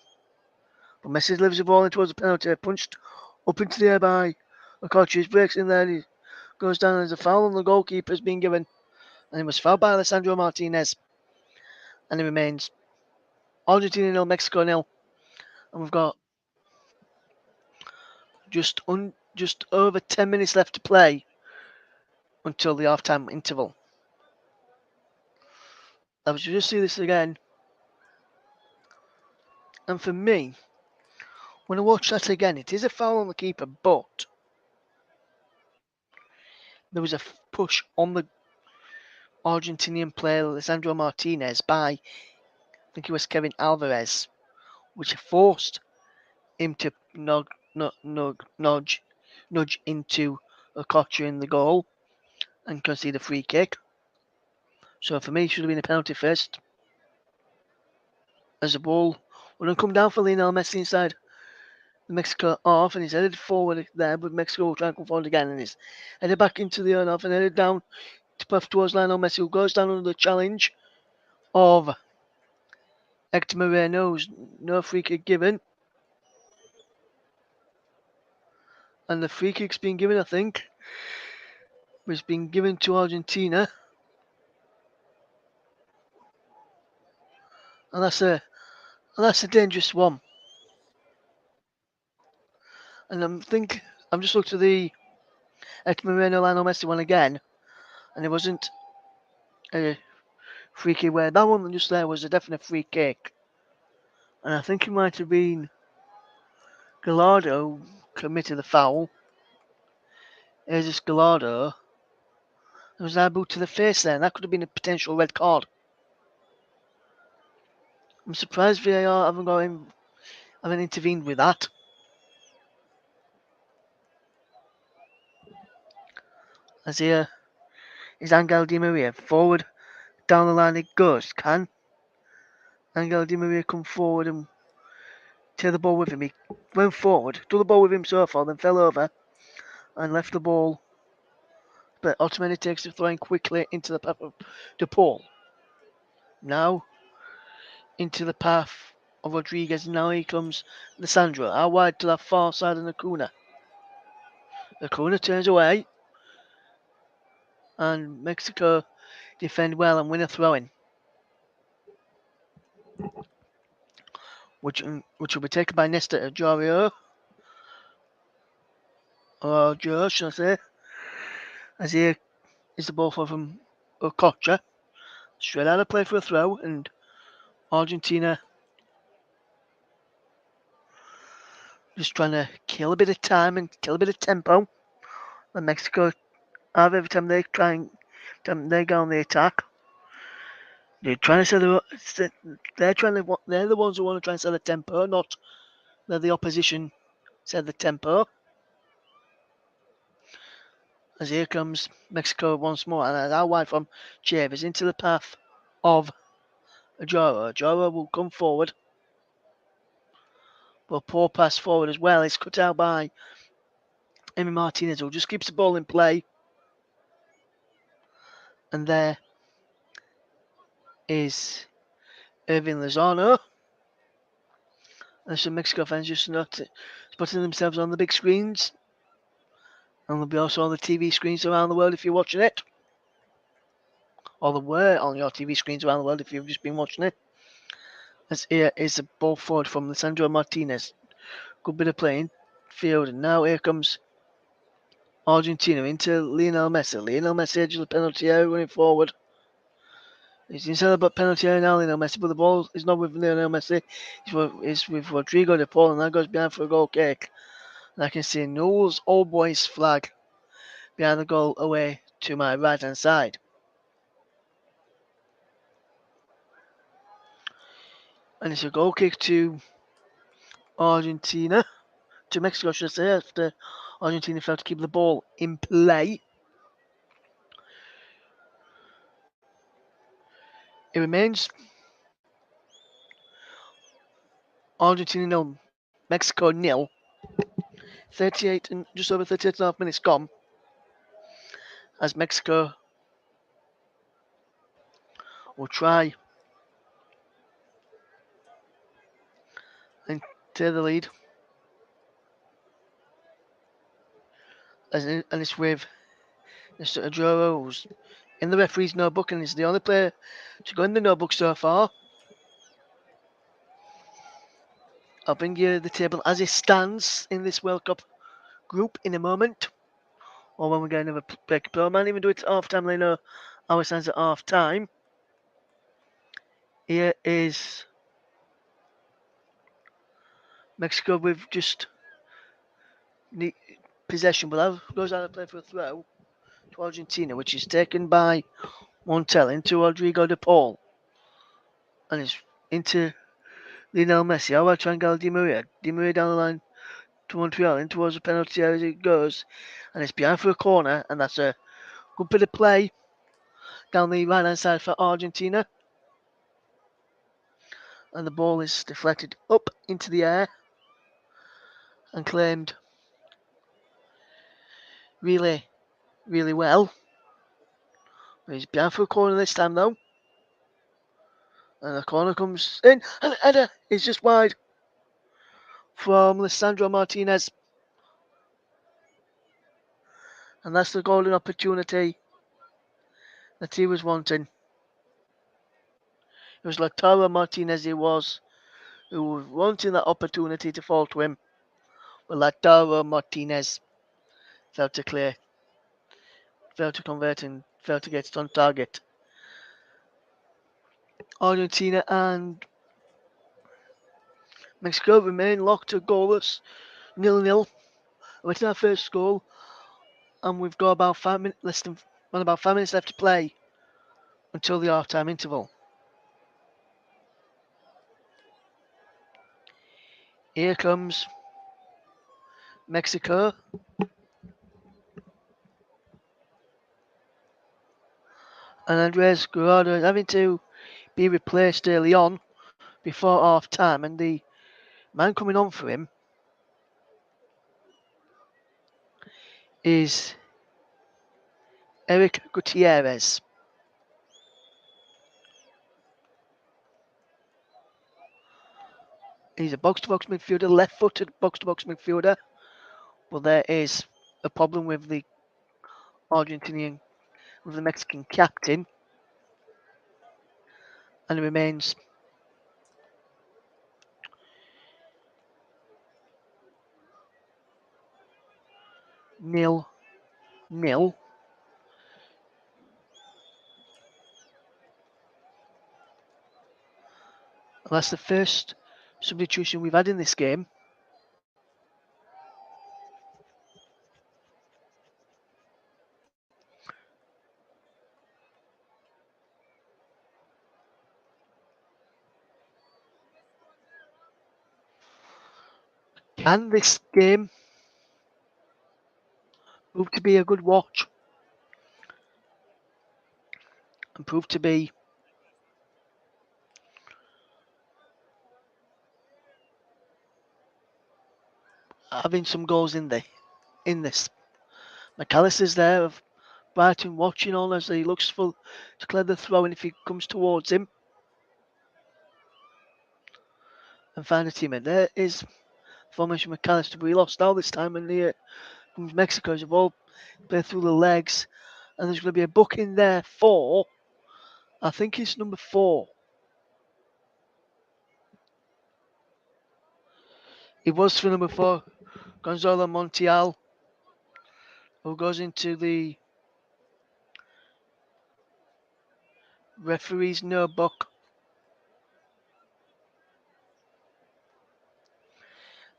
S1: But Messi delivers the ball in towards the penalty, punched up into the air by Okocha. Breaks in there, he goes down, and there's a foul on the goalkeeper has been given. And he was fouled by Alessandro Martinez. And it remains Argentina 0, Mexico 0. And we've got just over 10 minutes left to play until the half-time interval. I was just see this again. And for me, when I watch that again, it is a foul on the keeper, but there was a push on the Argentinian player Alessandro Martinez by, I think it was Kevin Alvarez, which forced him to nudge into Okocha in the goal and concede a free kick. So for me, it should have been a penalty first. As the ball wouldn't come down for Lionel Messi inside the Mexico half, and he's headed forward there, but Mexico will try and come forward again, and he's headed back into the own half and headed down to puff towards Lionel Messi, who goes down under the challenge of Hector Moreno, who's no free kick given. And the free kick's been given, I think. It's been given to Argentina. And that's a dangerous one. And I'm just looking at the Hector Moreno Lionel Messi one again, and it wasn't a free kick where that one just there was a definite free kick. And I think it might have been Gallardo committed the foul. There's this Gallardo. There was an boot to the face there, and that could have been a potential red card. I'm surprised VAR haven't intervened with that. As here is Angel Di Maria. Forward, down the line it goes. Can Angel Di Maria come forward and take the ball with him? He went forward, took the ball with him so far, then fell over and left the ball. But Ottomani takes the throwing quickly into the path of DePaul. Now into the path of Rodriguez. Now here comes Lissandro. Out wide to the far side of Nakuna. Nakuna turns away. And Mexico defend well and win a throw-in. Which will be taken by Nesta Ajario. Or Joe, should I say. As here is the ball from Okocha. Straight out of play for a throw. And Argentina just trying to kill a bit of time and kill a bit of tempo. And Mexico have every time they they go on the attack. They're trying to they're the ones who want to try and set the tempo, not the opposition set the tempo. As here comes Mexico once more, and out wide from Chaves into the path of Ajoro. Ajoro will come forward, but poor pass forward as well. It's cut out by Emi Martinez, who just keeps the ball in play. And there is Irving Lozano. And some Mexico fans just not spotting themselves on the big screens. And there'll be also on the TV screens around the world if you're watching it. Or there were on your TV screens around the world if you've just been watching it. As here is a ball forward from Lisandro Martinez. Good bit of playing field. And now here comes Argentina into Lionel Messi. Lionel Messi edge of the penalty area running forward. He's inside the penalty area now, Lionel Messi, but the ball is not with Lionel Messi. It's with Rodrigo de Paul, and that goes behind for a goal kick. And I can see Newell's Old Boys flag behind the goal away to my right hand side. And it's a goal kick to Argentina, to Mexico, should I say, after Argentina failed to keep the ball in play. It remains Argentina 0, Mexico 0. 38 and just over 38 and a half minutes gone. As Mexico will try and take the lead. And it's with Mr. Adjoro, who's in the referee's notebook and is the only player to go in the notebook so far. I'll bring you the table as it stands in this World Cup group in a moment. Or when we get another break. But I might even do it at half time. They know how it stands at half time. Here is Mexico with just possession, but that goes out of play for a throw to Argentina, which is taken by Montel into Rodrigo de Paul. And it's into Lionel Messi. How about Angel Di Maria? Di Maria down the line to Montreal, in towards the penalty area as it goes. And it's behind for a corner, and that's a good bit of play down the right hand side for Argentina. And the ball is deflected up into the air and claimed really, really well. He's behind for a corner this time though. And the corner comes in, and the header is just wide from Lisandro Martinez. And that's the golden opportunity that he was wanting. It was Lautaro Martinez who was wanting that opportunity to fall to him. But Lautaro Martinez failed to clear, failed to convert, and failed to get it on target. Argentina and Mexico remain locked to goalless, 0-0. Awaiting our first goal, and we've got about 5 minutes about 5 minutes left to play until the half-time interval. Here comes Mexico. And Andres Guardado is having to be replaced early on before half time, and the man coming on for him is Eric Gutierrez. He's a box-to-box midfielder, left-footed box-to-box midfielder, but there is a problem with the Mexican captain, and it remains nil. And that's the first substitution we've had in this game. And this game proved to be a good watch and proved to be having some goals in this. McAllister's there of Brighton watching on as he looks to clear the throw, and if he comes towards him and find a teammate. There is formation McAllister, but he lost all this time, and here comes Mexico as a ball played through the legs, and there's going to be a booking there for, I think it's number 4. It was for number 4, Gonzalo Montiel, who goes into the referee's notebook.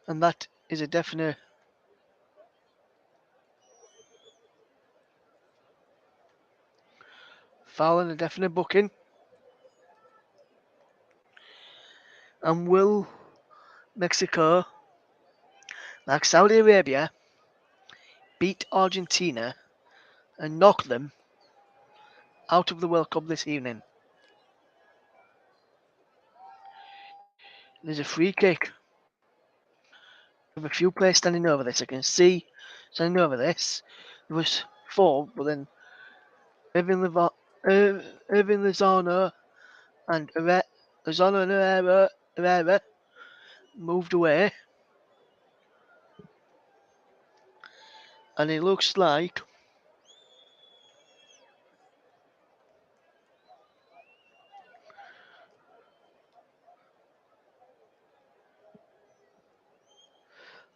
S1: And that is a definite foul and a definite booking. And will Mexico, like Saudi Arabia, beat Argentina and knock them out of the World Cup this evening? There's a free kick with a few players standing over this. I can see standing over this. There was 4, but then Irving Lozano and Herrera moved away. And it looks like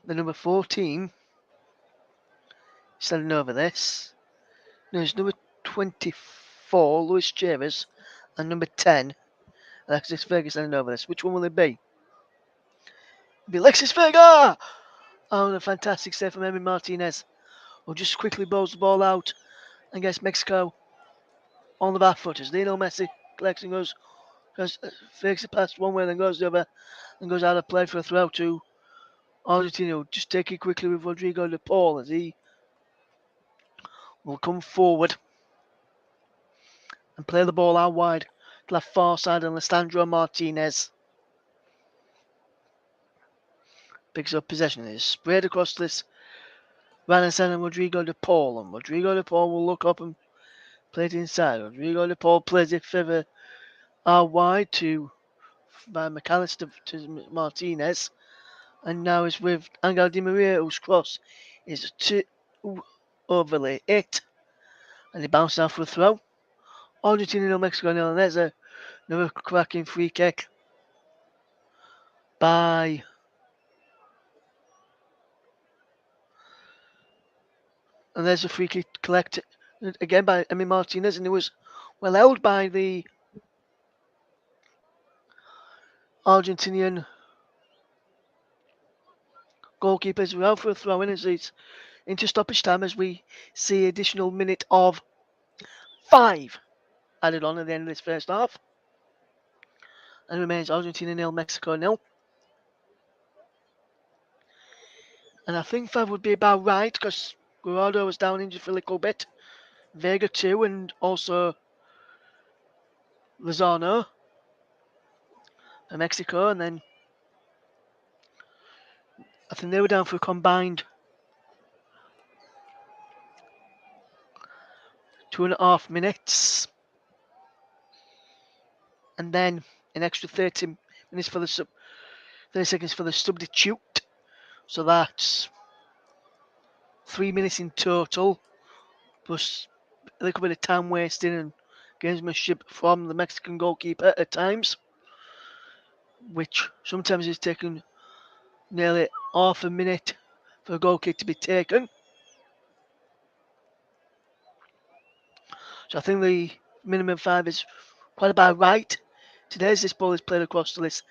S1: the number 14 standing over this. There's number 24, Luis Chaves, and number 10, Alexis Vega standing over this. Which one will it be? It'll be Alexis Vega! Oh, and a fantastic save from Emi Martinez, who just quickly bowls the ball out and gets Mexico on the back foot as Lionel Messi collects and goes fakes it past one way, then goes the other, and goes out of play for a throw to Argentina. Just take it quickly with Rodrigo de Paul as he will come forward and play the ball out wide to the far side, and Alessandro Martinez picks up possession. It is sprayed across this right hand side, and Rodrigo de Paul. And Rodrigo de Paul will look up and play it inside. Rodrigo de Paul plays it further out wide by McAllister to Martinez. And now is with Angel Di Maria, whose cross is too overly hit. And he bounced out for a throw. Argentina 0, Mexico 0. And there's another cracking free kick by and there's a free kick collected again by Emi Martinez, and it was well held by the Argentinian goalkeepers were out for a throw-in as it's into stoppage time as we see additional minute of 5 added on at the end of this first half. And remains Argentina 0, Mexico 0. And I think 5 would be about right because Guardo was down injured for a little bit. Vega too, and also Lozano for Mexico. And then I think they were down for a combined 2.5 minutes. And then an extra 30 minutes for the 30 seconds for the substitute. So that's 3 minutes in total, plus a little bit of time wasting and gamesmanship from the Mexican goalkeeper at times, which sometimes is taking nearly half a minute for a goal kick to be taken. So I think the minimum 5 is quite about right. Today, as this ball is played across to this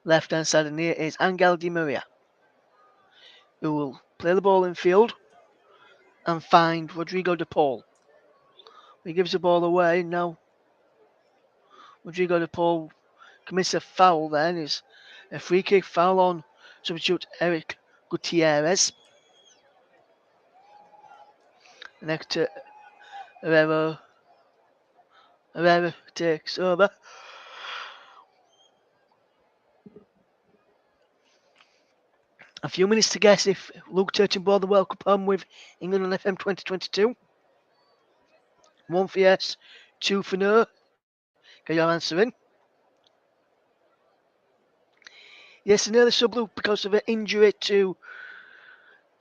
S1: left-hand side, and here is Angel Di Maria, who will play the ball in field and find Rodrigo de Paul. He gives the ball away. Now Rodrigo de Paul commits a foul then. Is a free kick foul on substitute Eric Gutierrez. Next to Herrera takes over. A few minutes to guess if Luke Turton brought the World Cup home with England on FM 2022. 1 for yes, 2 for no. Get your answer in. Yes, an early sub Luke because of an injury to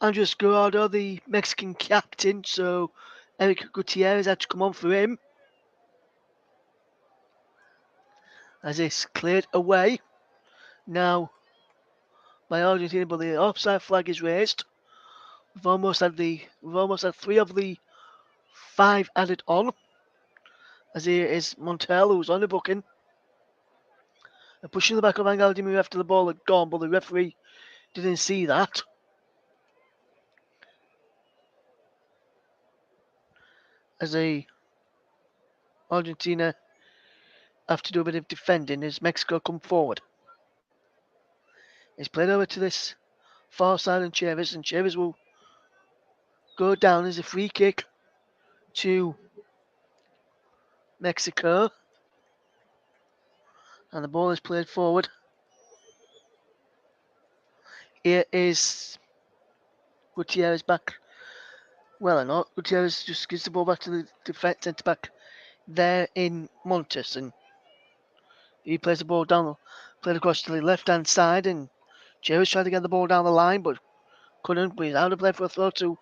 S1: Andres Guardado, the Mexican captain, so Eric Gutierrez had to come on for him. As it's cleared away now by Argentina, but the offside flag is raised. We've almost had 3 of the 5 added on. As here is Montel, who's on the booking. They're pushing the back of Angel Di Maria after the ball had gone, but the referee didn't see that. As Argentina have to do a bit of defending as Mexico come forward. It's played over to this far side and Chavez will go down as a free kick to Mexico. And the ball is played forward. Here is Gutierrez back. Well or not, Gutierrez just gives the ball back to the defense centre back there in Montes, and he plays the ball down, played across to the left hand side, and Chavez tried to get the ball down the line, but couldn't. But he's out of play for a throw to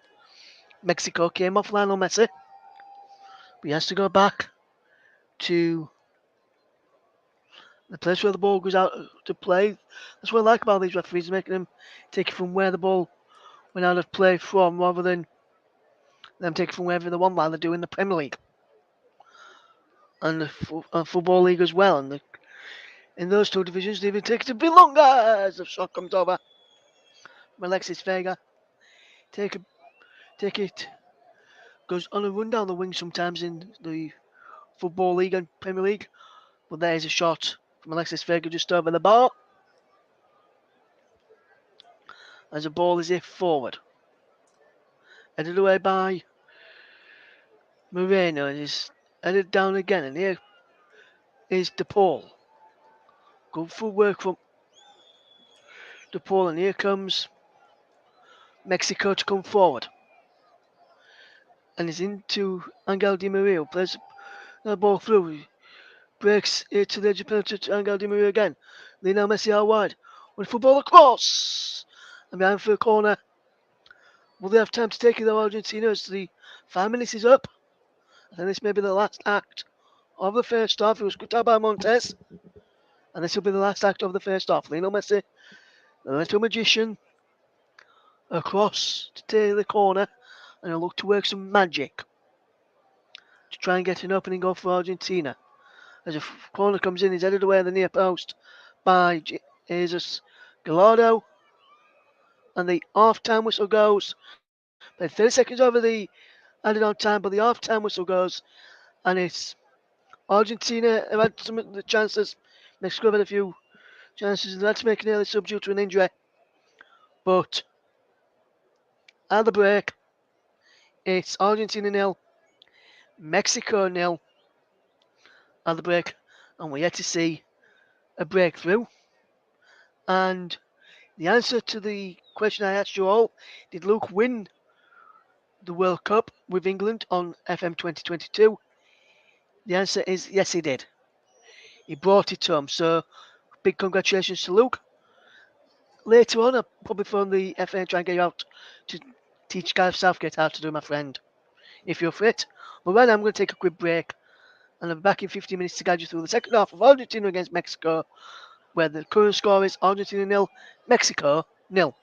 S1: Mexico. Came off Lionel Messi. But he has to go back to the place where the ball goes out to play. That's what I like about these referees, making them take it from where the ball went out of play from, rather than them take it from wherever they want, like they do in the Premier League and the Football League as well. And in those 2 divisions, they even take it a bit longer as the shot comes over from Alexis Vega. Take it. Goes on a run down the wing sometimes in the Football League and Premier League. But there's a shot from Alexis Vega just over the bar. As the ball is hit forward. Headed away by Moreno. It is headed down again. And here is De Paul. Good full work from De Paul. And here comes Mexico to come forward. And it's into Angel Di Maria. Plays the ball through. Breaks it to the edge of penalty to Angel Di Maria again. Lionel Messi out wide. With football across. And behind for a corner. Will they have time to take it though, Argentina, as the 5 minutes is up? I think this may be the last act of the first half. It was good by Montes. And this will be the last act of the first half. Lionel Messi, the little magician, across to take the corner. And he'll look to work some magic to try and get an opening goal for Argentina. As a corner comes in, he's headed away at the near post by Jesus Gallardo, and the half-time whistle goes. Then 30 seconds over the added on time, but the half-time whistle goes, and it's Argentina have had some of the chances. Mexico have had a few chances, and that's making early sub due to an injury. But at the break, it's Argentina nil, Mexico nil at the break, and we're yet to see a breakthrough. And the answer to the question I asked you all, did Luke win the World Cup with England on FM 2022? The answer is yes, he did. He brought it home. So big congratulations to Luke. Later on, I'll probably phone the FA and try and get you out to teach Gareth Southgate how to do, my friend, if you're fit. But right now, I'm going to take a quick break, and I'll be back in 15 minutes to guide you through the second half of Argentina against Mexico, where the current score is Argentina nil, Mexico nil.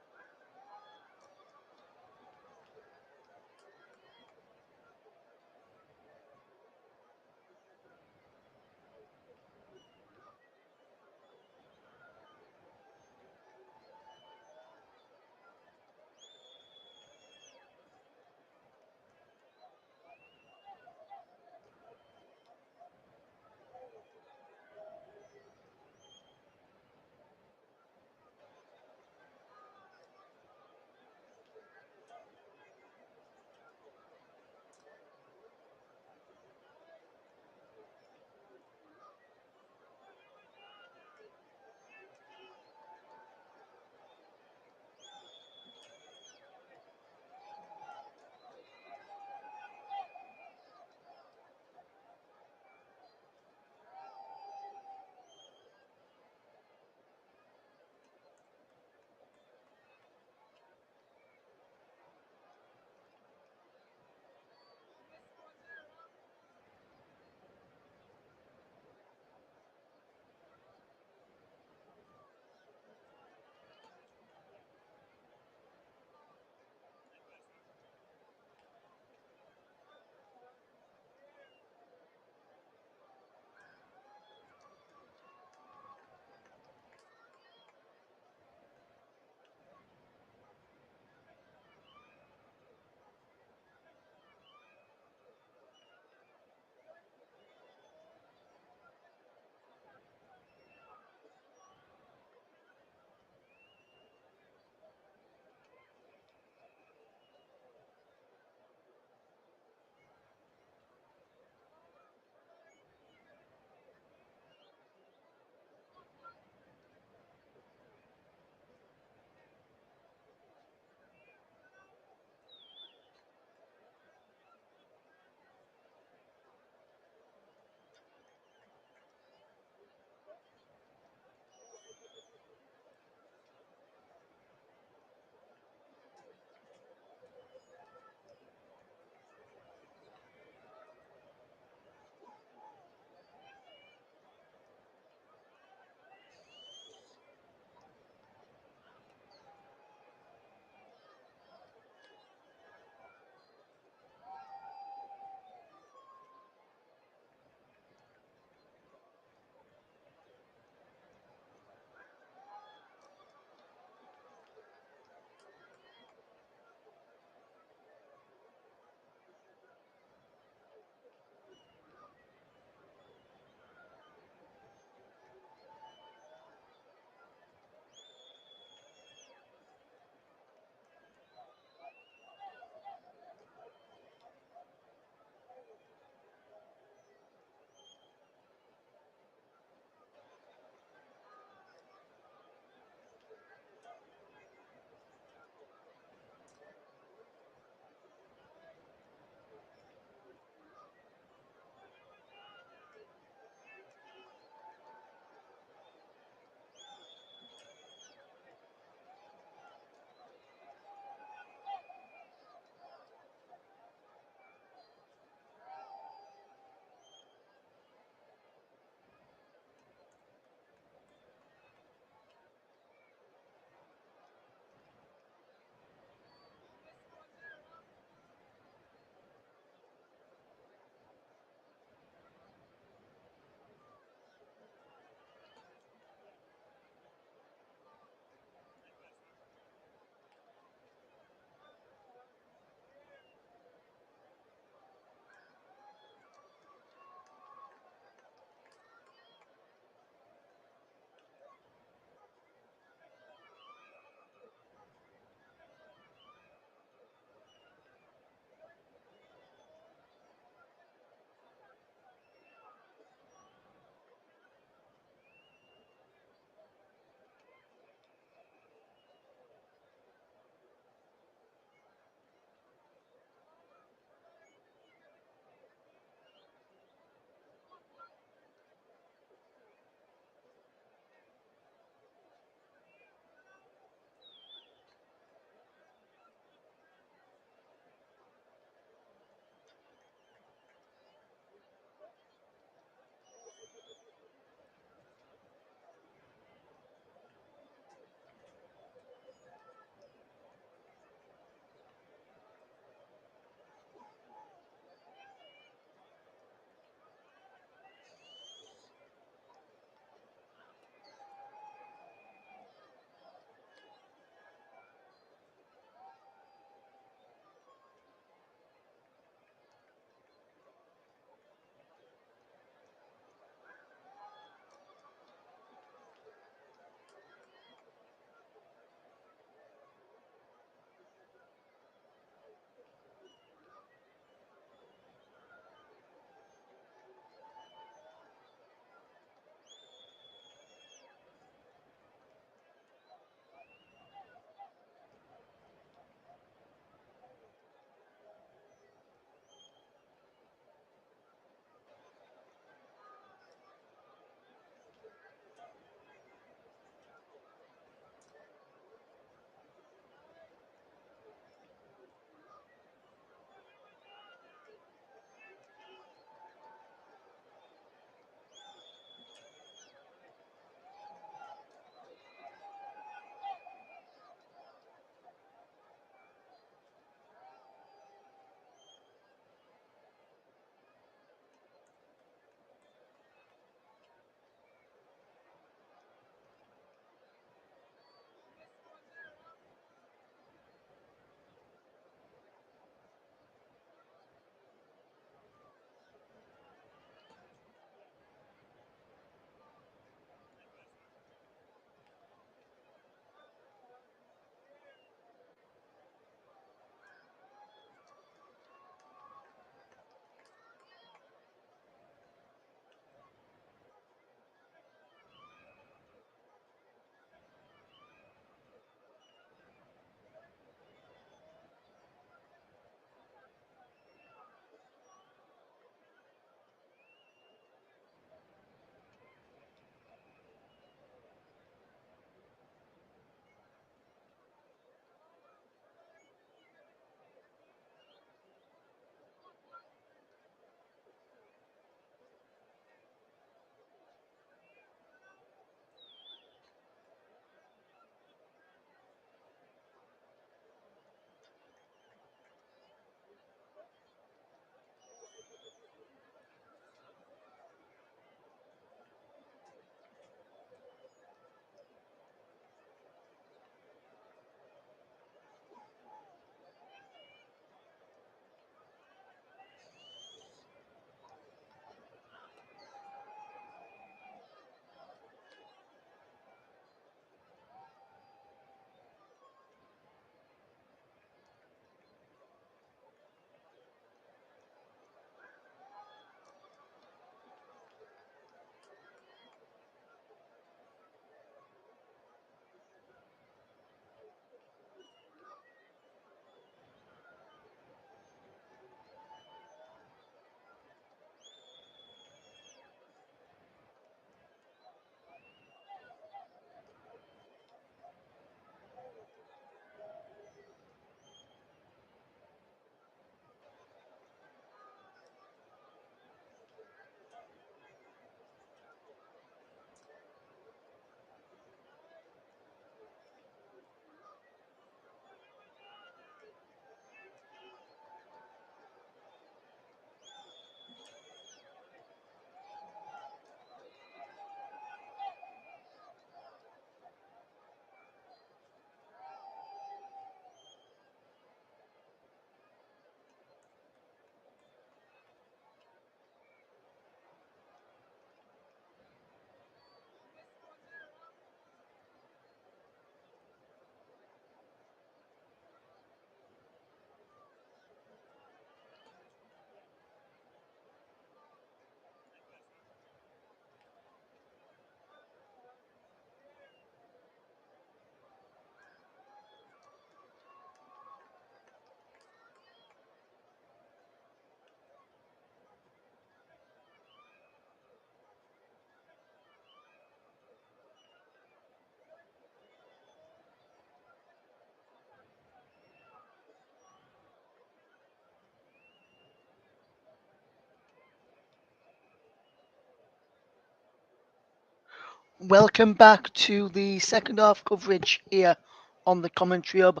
S1: Welcome back to the second half coverage here on the commentary hub,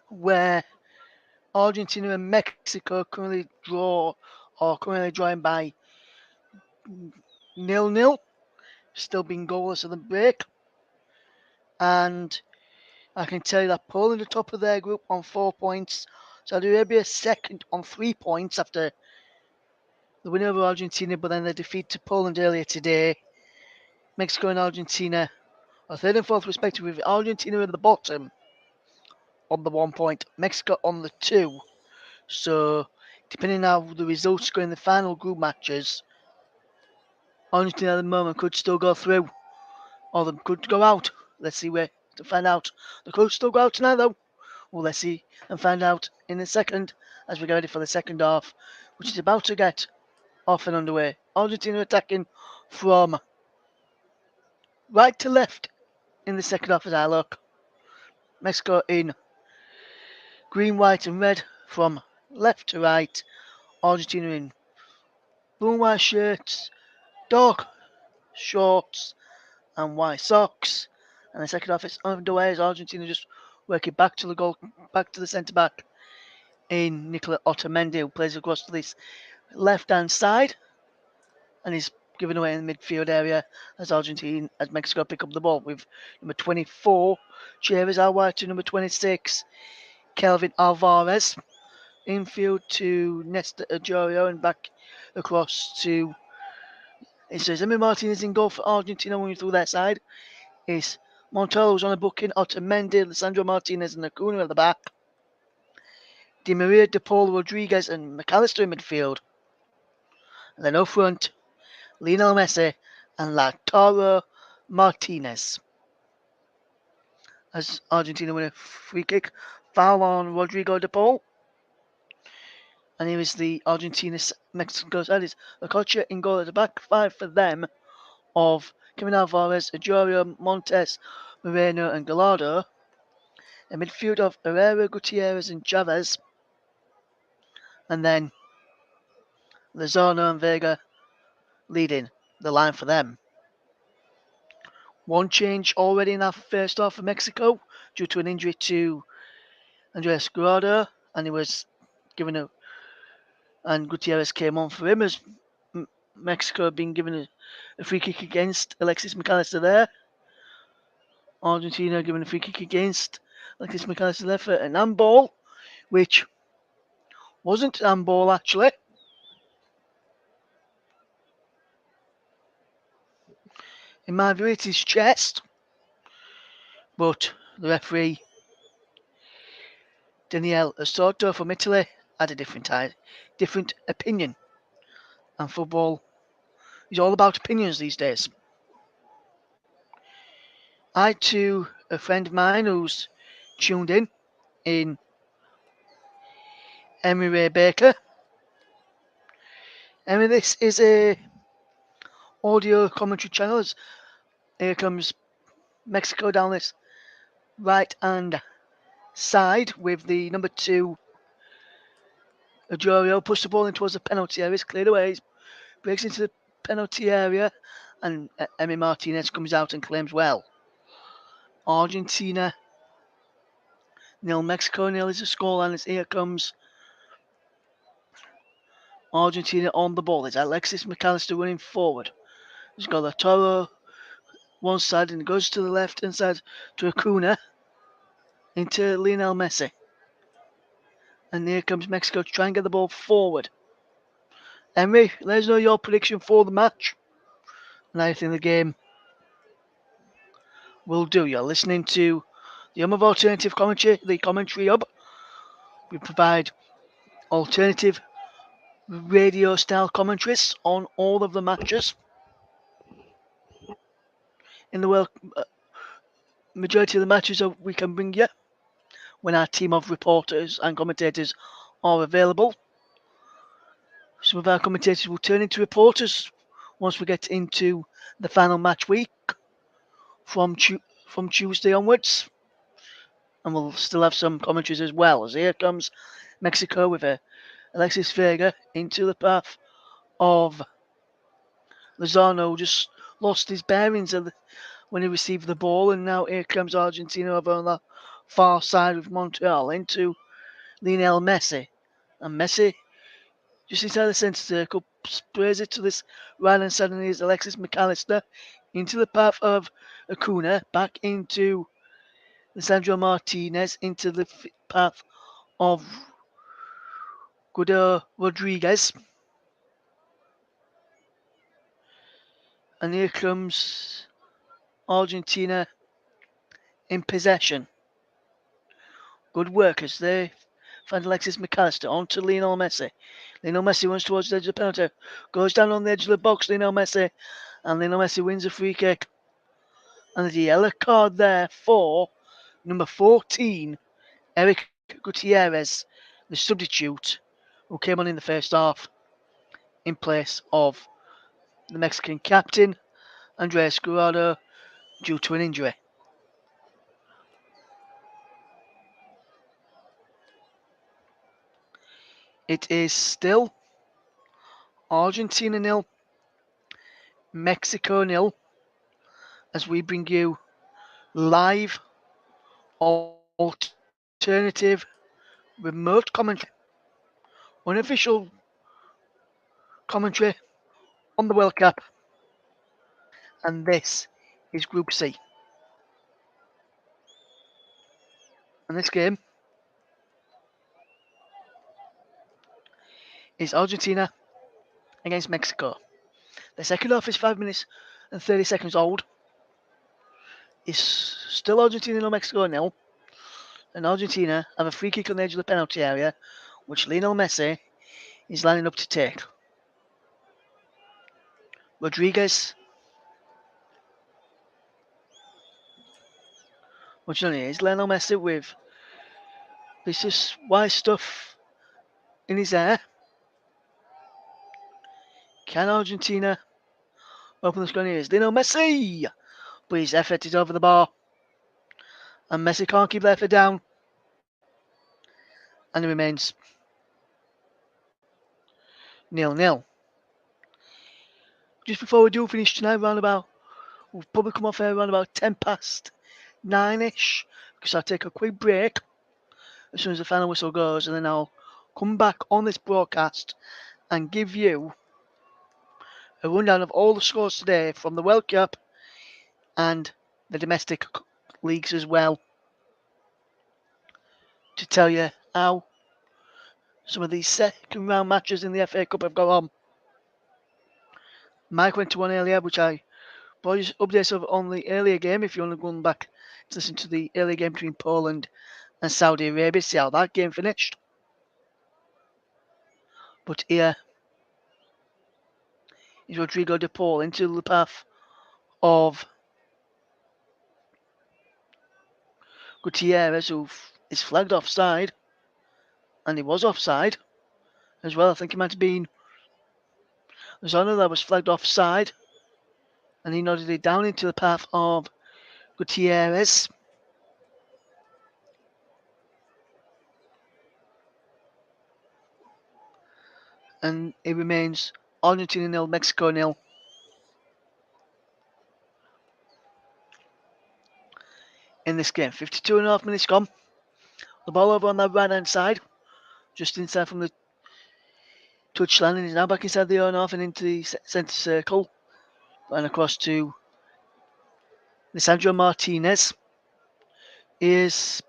S1: where Argentina and Mexico currently currently drawing by 0-0, still being goalless at the break. And I can tell you that Poland are top of their group on 4 points. Saudi Arabia second on 3 points after the win over Argentina, but then the defeat to Poland earlier today. Mexico and Argentina are third and fourth respectively, with Argentina at the bottom on the 1 point, Mexico on the 2. So, depending on how the results go in the final group matches, Argentina at the moment could still go through, or they could go out. Let's see where to find out. They could still go out tonight, though. Well, let's see and find out in a second as we get ready for the second half, which is about to get off and underway. Argentina attacking from right to left in the second half as I look. Mexico in green, white, and red from left to right. Argentina in blue and white shirts, dark shorts, and white socks. And the second half is underway as Argentina just working back to the goal, back to the centre back in Nicola Otamendi, who plays across to this left hand side and is given away in the midfield area as Mexico pick up the ball with number 24, Chavez out wide to number 26, Kelvin Alvarez. Infield to Nestor Ajorio and back across to. It says Emi Martinez in goal for Argentina moving through their side. It's Montero's on a booking, Otamendi, Lisandro Martinez and Acuna at the back. Di Maria, De Paul, Rodriguez and McAllister in midfield. And then up front, Lionel Messi and Lautaro Martinez. As Argentina win a free kick, foul on Rodrigo De Paul. And here is the Argentina-Mexico side. It's Okocha in goal at the back. 5 for them of Kevin Alvarez, Ajorio, Montes, Moreno and Gallardo. A midfield of Herrera, Gutierrez and Chavez. And then Lozano and Vega leading the line for them. One change already in that first half for Mexico due to an injury to Andres Guardado, and he was given and Gutierrez came on for him as Mexico had been given a free kick against Alexis McAllister there. Argentina given a free kick against Alexis McAllister there for an handball, which wasn't an handball actually. In my view, it is chest, but the referee, Daniele Astorto from Italy, had a different opinion. And football is all about opinions these days. I, to a friend of mine who's tuned in Emmy Ray Baker. Emmy, this is a audio commentary channel. Here comes Mexico down this right hand side with the number 2 Ajorio pushed the ball in towards the penalty area. It's cleared away. He breaks into the penalty area and Emi Martinez comes out and claims well. Argentina 0, Mexico 0 is the scoreline as here comes Argentina on the ball. It's Alexis McAllister running forward. He's got Lautaro one side and goes to the left hand side to Acuna into Lionel Messi. And here comes Mexico to try and get the ball forward. Emery, let us know your prediction for the match and how you think the game will do. You're listening to the Home of Alternative Commentary, the Commentary Hub. We provide alternative radio style commentaries on all of the matches in the world. Majority of the matches we can bring you when our team of reporters and commentators are available. Some of our commentators will turn into reporters once we get into the final match week from Tuesday onwards. And we'll still have some commentaries as well. As here comes Mexico with Alexis Vega into the path of Lozano, who just lost his bearings when he received the ball, and now here comes Argentina over on the far side of Montreal into Lionel Messi. And Messi, just inside the centre circle, sprays it to this right hand side, and here's Alexis McAllister into the path of Acuna, back into Lisandro Martinez, into the path of Guido Rodriguez. And here comes Argentina in possession. Good work as they find Alexis McAllister onto Lionel Messi. Lionel Messi runs towards the edge of the penalty, goes down on the edge of the box, Lionel Messi, and Lionel Messi wins a free kick. And there's a yellow card there for number 14, Eric Gutierrez, the substitute, who came on in the first half in place of the Mexican captain, Andres Guardado, due to an injury. It is still Argentina 0, Mexico 0, as we bring you live alternative remote commentary, unofficial commentary on the World Cup. And this is Group C. And this game is Argentina against Mexico. The second half is 5 minutes and 30 seconds old. It's still Argentina 0, Mexico 0. And Argentina have a free kick on the edge of the penalty area, which Lionel Messi is lining up to take. Rodriguez, which is Lionel Messi with this white stuff in his hair. Can Argentina open the score? Here's Lionel Messi, but his effort is over the bar, and Messi can't keep the effort down, and it remains 0-0. Just before we do finish tonight, we'll probably come off air around about 10 past 9ish, because I'll take a quick break as soon as the final whistle goes, and then I'll come back on this broadcast and give you a rundown of all the scores today from the World Cup and the domestic leagues as well, to tell you how some of these second round matches in the FA Cup have gone on. Mike went to one earlier, which I brought you updates of on the earlier game if you want to go back to listen to the earlier game between Poland and Saudi Arabia, see how that game finished. But here is Rodrigo de Paul into the path of Gutierrez, who is flagged offside, and he was offside as well. I think he might have been Lozano that was flagged offside, and he nodded it down into the path of Gutierrez. And it remains Argentina 0, Mexico 0. In this game, 52.5 minutes gone. The ball over on that right hand side, just inside from the touchline, and is now back inside the own half and into the centre circle. And across to Lisandro Martinez. Is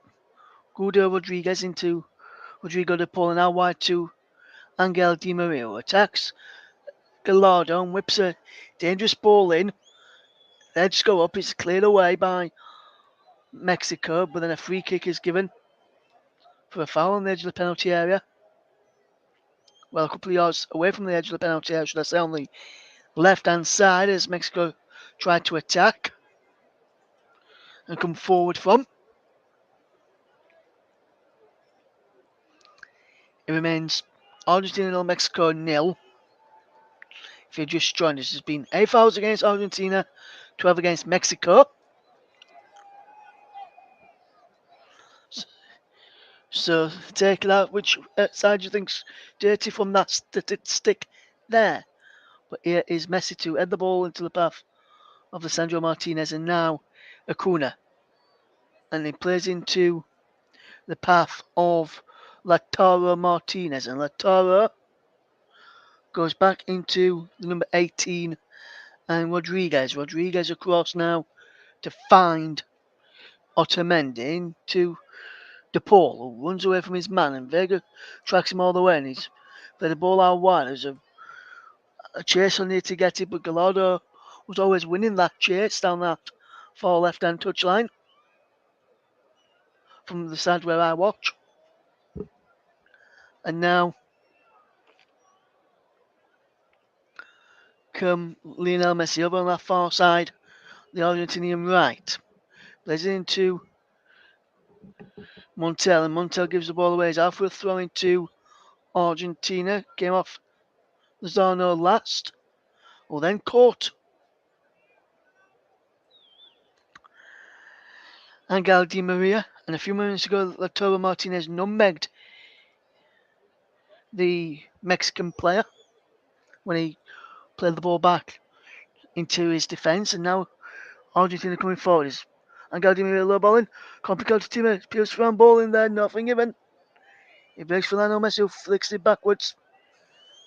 S1: Guido Rodriguez into Rodrigo de Paul, and now wide to Angel Di Maria, who attacks Gallardo and whips a dangerous ball in. Edges go up, it's cleared away by Mexico, but then a free kick is given for a foul on the edge of the penalty area. Well, a couple of yards away from the edge of the penalty area, should I say, on the left-hand side, as Mexico tried to attack and come forward from. It remains Argentina 0, Mexico 0. If you're just joined us, there's been 8 fouls against Argentina, 12 against Mexico. So take it out which side you think's dirty from that statistic there. But here is Messi to head the ball into the path of Lisandro Martinez and now Acuna. And he plays into the path of Lautaro Martinez. And Lautaro goes back into the number 18 and Rodriguez. Rodriguez across now to find Otamendi to De Paul, who runs away from his man, and Vega tracks him all the way, and he's played the ball out wide. There's a chase on here to get it, but Gallardo was always winning that chase down that far left-hand touchline from the side where I watch. And now come Lionel Messi over on that far side, the Argentinian right. Plays it into Montiel, and Montiel gives the ball away. He's out for a throw into Argentina. Came off Lozano last. Well, then caught Angel Di Maria. And a few moments ago, Lautaro Martinez nutmegged the Mexican player when he played the ball back into his defence. And now Argentina coming forward. Is Angel Di Maria low balling. Complicated teammate. Pierce from ball in there. Nothing given. He breaks for Lionel Messi, who flicks it backwards.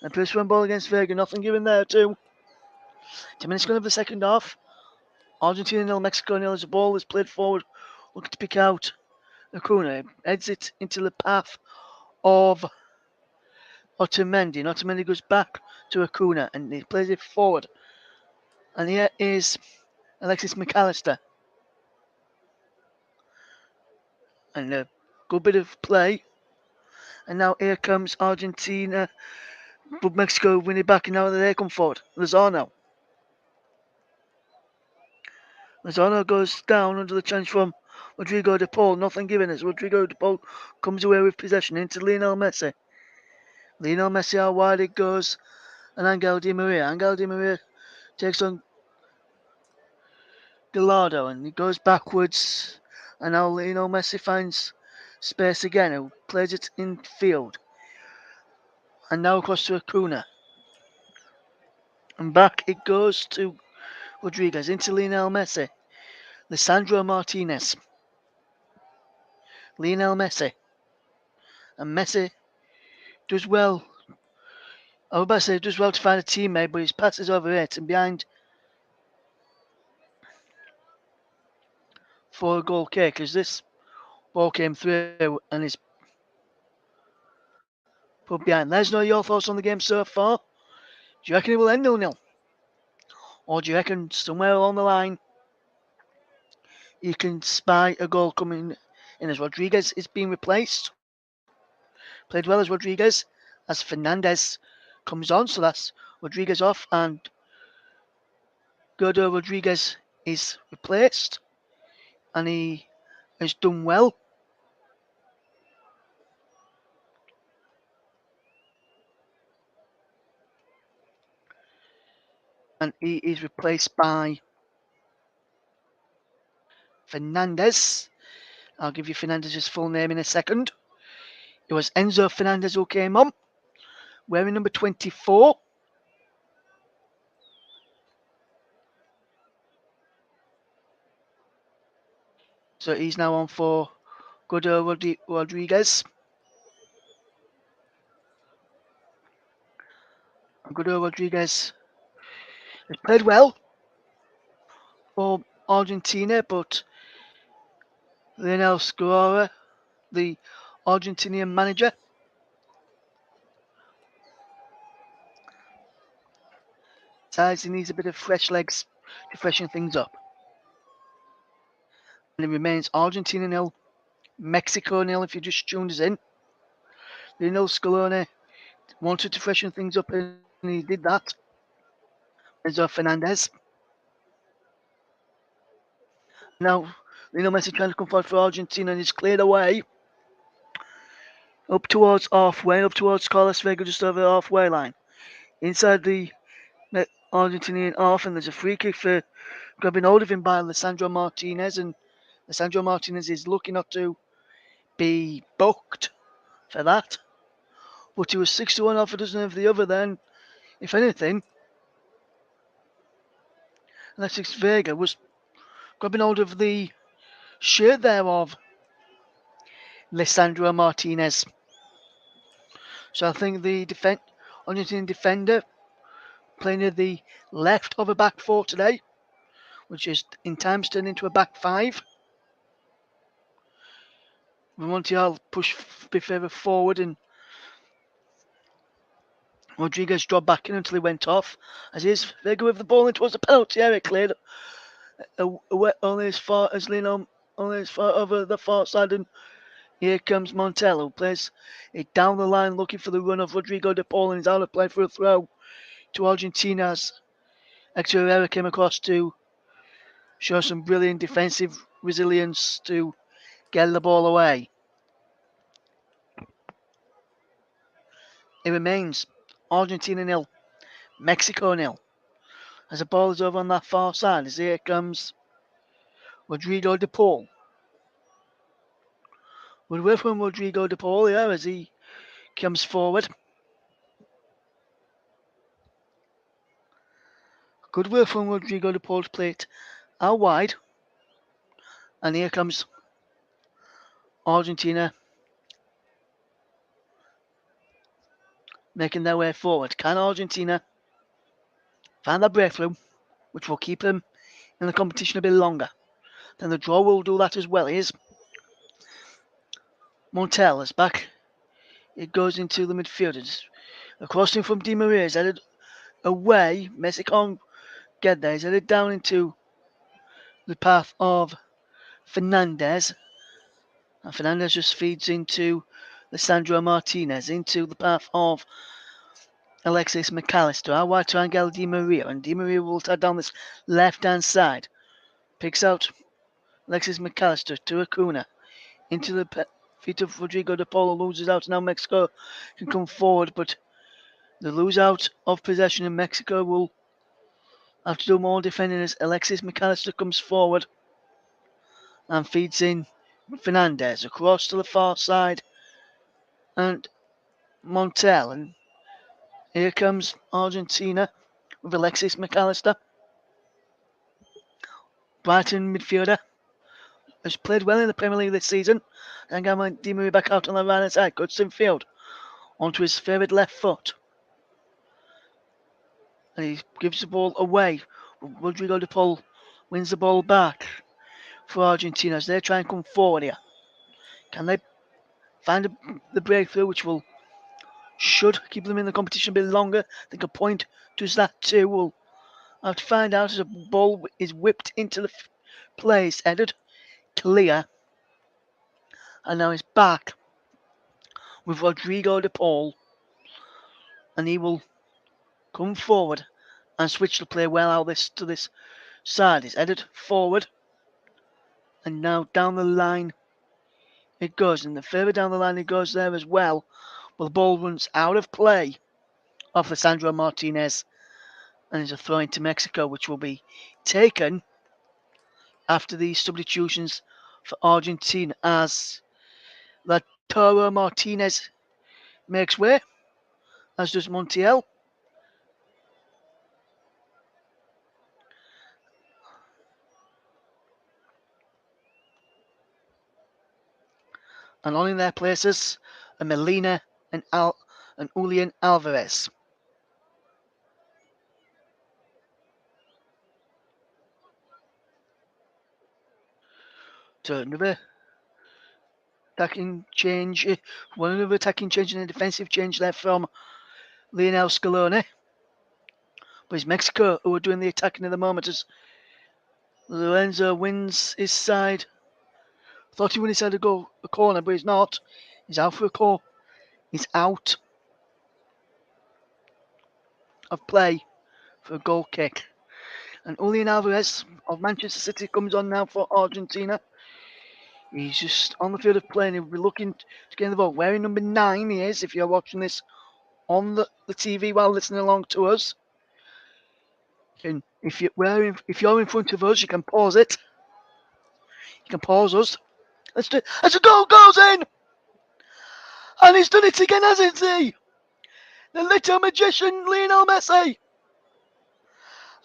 S1: And Pierce from ball against Vega. Nothing given there too. 10 minutes gone of the second half. Argentina 0, Mexico 0 as the ball is played forward. Looking to pick out Acuna. Heads it into the path of Otamendi. And Otamendi goes back to Acuna and he plays it forward. And here is Alexis McAllister. And a good bit of play. And now here comes Argentina. But Mexico win it back, and now they come forward. Lozano goes down under the challenge from Rodrigo De Paul. Nothing given as Rodrigo De Paul comes away with possession into Lionel Messi. Lionel Messi out wide it goes. And Angel Di Maria. Angel Di Maria takes on Gallardo and he goes backwards. And now Lionel Messi finds space again, who plays it in field. And now across to Acuna. And back it goes to Rodriguez into Lionel Messi. Lisandro Martinez. Lionel Messi. And Messi does well. I was about to say does well to find a teammate, but his pass is over it and behind for a goal kick, because this ball came through and is put behind. There's no your thoughts on the game so far. Do you reckon it will end 0-0? Or do you reckon somewhere along the line you can spy a goal coming in as Rodriguez is being replaced? Played well as Rodriguez as Fernandez comes on, so that's Rodriguez off and Gordo Rodriguez is replaced and he has done well. And he is replaced by Fernandez. I'll give you Fernandez's full name in a second. It was Enzo Fernandez who came on, wearing number 24. So he's now on for Gordo Rodriguez. Gordo Rodriguez has played well for Argentina, but Lionel Scaloni, the Argentinian manager, decides he needs a bit of fresh legs to freshen things up. And it remains Argentina 0, Mexico 0 if you just tuned us in. Lionel Scaloni wanted to freshen things up and he did that. Enzo Fernandez. Now, Lionel Messi trying to come forward for Argentina and he's cleared away. Up towards halfway, up towards Carlos Vega, just over the halfway line. Inside the Argentinian half, and there's a free kick for grabbing hold of him by Lisandro Martinez, and Lisandro Martinez is lucky not to be booked for that. But he was 6-1 off a dozen of the other then. If anything, Alexis Vega was grabbing hold of the shirt there of Lisandro Martinez. So I think the Argentine defender playing at the left of a back four today, which is in times turned into a back five. Montiel pushed a bit further forward and Rodriguez dropped back in until he went off. As he is, Vega with the ball in towards the penalty area, cleared away only as far as Lino, only as far over the far side, and here comes Montiel, who plays it down the line looking for the run of Rodrigo de Paul, and is out of play for a throw to Argentina's. Hector Herrera came across to show some brilliant defensive resilience to get the ball away. It remains Argentina 0, Mexico 0. As the ball is over on that far side, as here comes Rodrigo de Paul. Good work from Rodrigo de Paul here as he comes forward. Good work from Rodrigo de Paul to play it out wide. And here comes Argentina making their way forward. Can Argentina find that breakthrough, which will keep them in the competition a bit longer? Then the draw will do that as well. Here's Montiel is back. It goes into the midfielders. A crossing from Di Maria is headed away. Messi can't get there. He's headed down into the path of Fernandez. And Fernandez just feeds into Lisandro Martinez, into the path of Alexis McAllister. Out wide to Angel Di Maria. And Di Maria will tie down this left-hand side. Picks out Alexis McAllister to Acuna. Into the feet of Rodrigo de Paul, loses out. Now Mexico can come forward, but the lose out of possession in Mexico will have to do more defending as Alexis McAllister comes forward and feeds in Fernandez across to the far side and Montiel. And here comes Argentina with Alexis McAllister. Brighton midfielder has played well in the Premier League this season. And got Di Maria back out on the right hand side. Goodson field onto his favourite left foot. And he gives the ball away. Rodrigo de Paul wins the ball back for Argentina as they try and come forward here. Can they find the breakthrough which should keep them in the competition a bit longer? I think a point does that too. We'll have to find out as a ball is whipped into the place, headed clear. And now he's back with Rodrigo de Paul. And he will come forward and switch the play well out to this side. He's headed forward. And now down the line it goes. And the further down the line it goes there as well. But the ball runs out of play off Lisandro Martinez. And there's a throw into Mexico, which will be taken after these substitutions for Argentina as Lautaro Martinez makes way, as does Montiel. And on in their places are Molina and Julian Alvarez. So another attacking change, another attacking change and a defensive change there from Lionel Scaloni. But it's Mexico who are doing the attacking at the moment as Lorenzo wins his side. Thought he won his side to go a corner, but he's not. He's out for a call. He's out of play for a goal kick. And Julian Alvarez of Manchester City comes on now for Argentina. He's just on the field of play and he'll be looking to get in the ball. Wearing number 9 he is, if you're watching this on the TV while listening along to us. And if you're in front of us, you can pause it. You can pause us. As a goal goes in! And he's done it again, hasn't he? The little magician, Lionel Messi.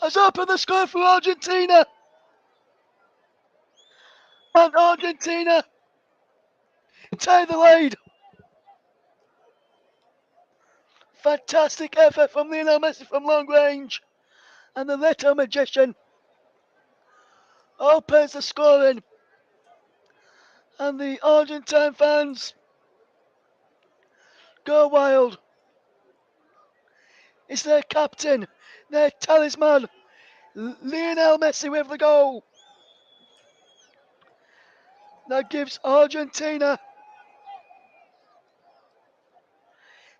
S1: has opened the score for Argentina. And Argentina take the lead. Fantastic effort from Lionel Messi from long range. And the little magician opens the scoring. And the Argentine fans go wild. It's their captain, their talisman, Lionel Messi with the goal. That gives Argentina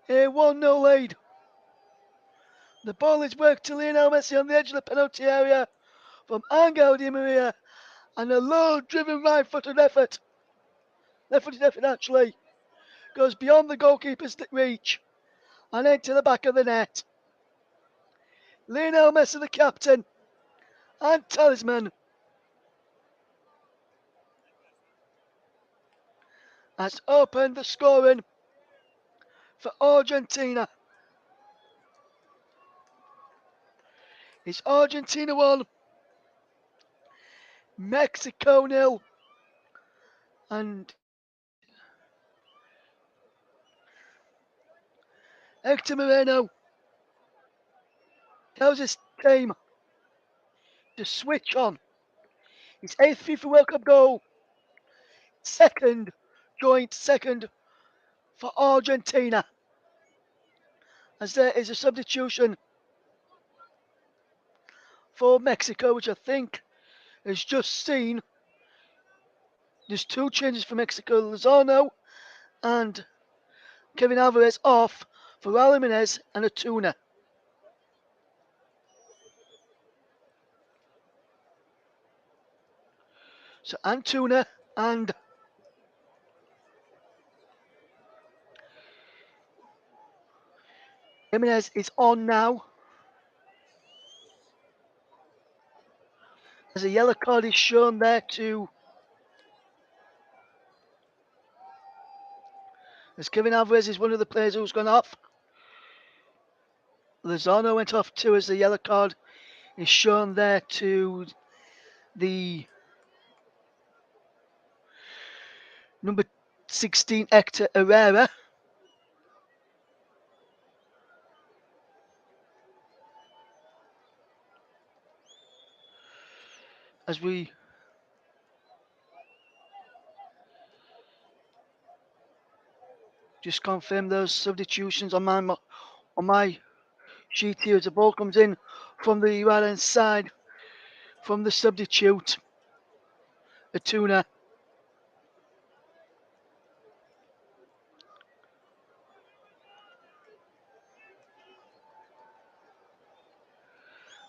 S1: a 1-0 lead. The ball is worked to Lionel Messi on the edge of the penalty area from Angel Di Maria, and a low-driven right-footed effort. Left-footed effort actually goes beyond the goalkeeper's reach and into the back of the net. Lionel Messi, the captain and talisman, has opened the scoring for Argentina. It's Argentina 1, Mexico 0, and Hector Moreno tells his team to switch on. His 8th FIFA World Cup goal, joint second for Argentina, as there is a substitution for Mexico, which I think has just seen. There's 2 changes for Mexico, Lozano and Kevin Alvarez off for Raul Jimenez and Antuna. So Antuna and Jimenez is on now, as a yellow card is shown there to, as Kevin Alvarez is one of the players who's gone off. Lozano went off too, as the yellow card is shown there to the number 16 Hector Herrera. As we just confirm those substitutions on my sheet here, as the ball comes in from the right hand side from the substitute, Antuna.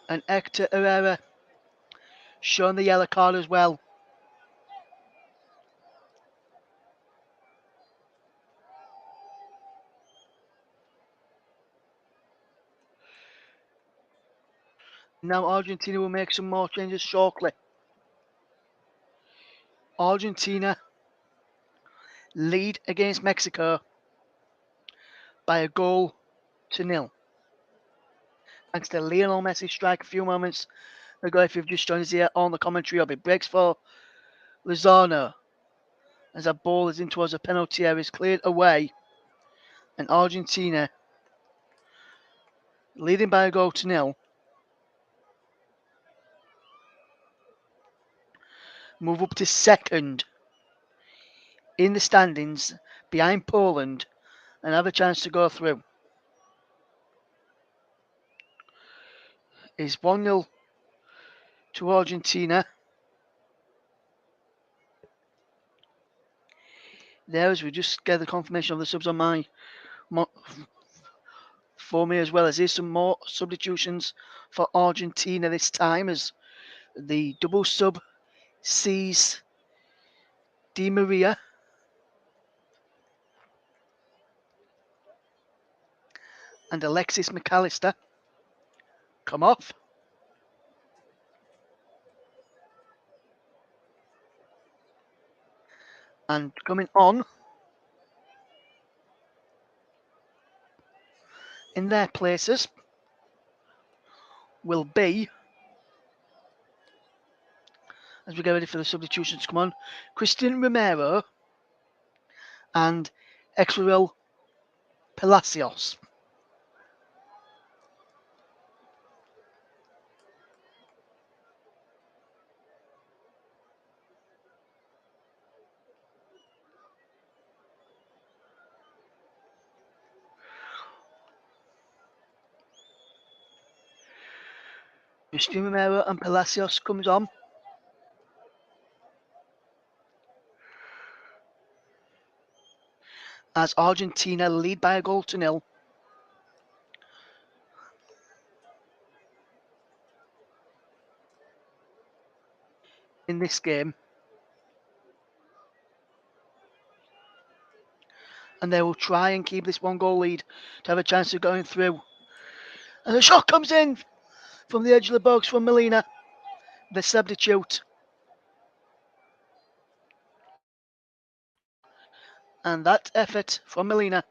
S1: And Hector Herrera shown the yellow card as well. Now Argentina will make some more changes shortly. Argentina lead against Mexico by a goal to nil. Thanks to Lionel Messi strike a few moments ago. If you've just joined us here on the commentary hub, it breaks for Lozano as that ball is in towards the penalty area, is cleared away, and Argentina leading by a goal to nil. Move up to second in the standings behind Poland and have a chance to go through. Is 1-0 to Argentina. There, as we just get the confirmation of the subs on for me, as well as there's some more substitutions for Argentina this time, as the double sub sees Di Maria and Alexis McAllister come off. And coming on in their places will be as we get ready for the substitutions to come on. Christian Romero and Exuel Palacios. Christian Romero and Palacios comes on. As Argentina lead by a goal to nil. In this game. And they will try and keep this 1-goal lead to have a chance of going through. And the shot comes in from the edge of the box from Molina, the substitute. And that effort from Molina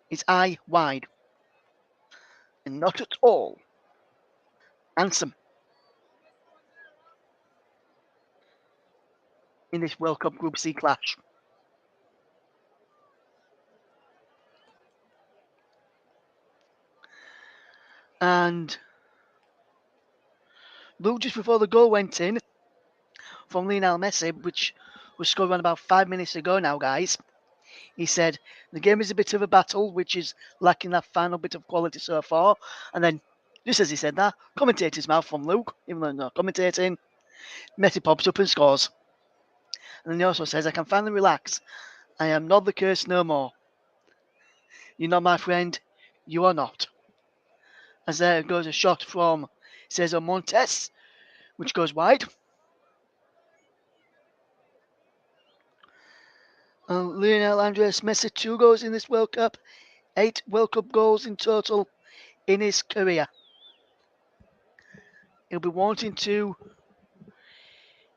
S1: is eye wide. And not at all handsome in this World Cup Group C clash. And Luke, just before the goal went in from Lionel Messi, which was scored around about 5 minutes ago now, guys, he said, the game is a bit of a battle, which is lacking that final bit of quality so far. And then, just as he said that, commentator's mouth from Luke, even though not commentating, Messi pops up and scores. And then he also says, I can finally relax. I am not the curse no more. You're not my friend. You are not. As there goes a shot from Cesar Montes, which goes wide. And Lionel Andres Messi, 2 goals in this World Cup, 8 World Cup goals in total in his career. He'll be wanting to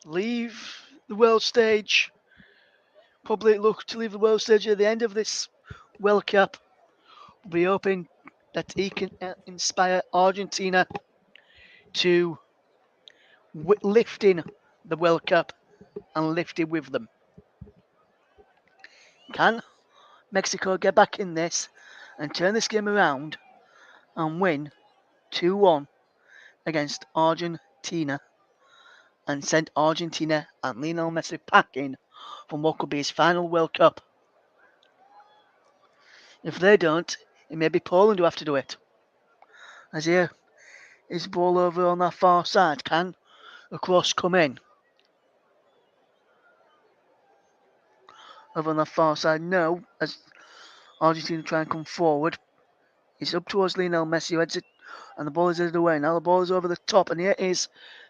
S1: leave the world stage, probably look to leave the world stage at the end of this World Cup. We'll be hoping that he can inspire Argentina to lift in the World Cup and lift it with them. Can Mexico get back in this and turn this game around and win 2-1 against Argentina and send Argentina and Lionel Messi packing from what could be his final World Cup? If they don't, it may be Poland who have to do it. As here is ball over on that far side. Can a cross come in? Over on that far side, no. As Argentina try and come forward. It's up towards Lionel Messi who heads it, and the ball is headed away. Now the ball is over the top, and here is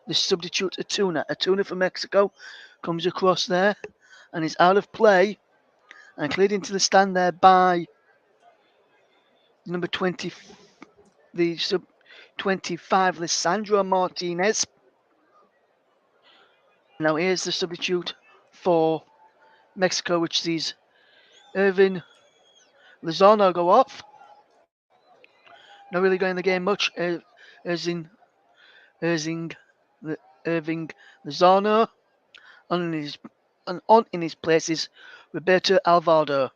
S1: the substitute Atuna. Atuna from Mexico comes across there and is out of play and cleared into the stand there by number 20, the sub 25, Lisandro Martinez. Now here's the substitute for Mexico, which sees Irvin Lozano go off. Not really going in the game much. Irving Lozano. On in his place is Roberto Alvarado.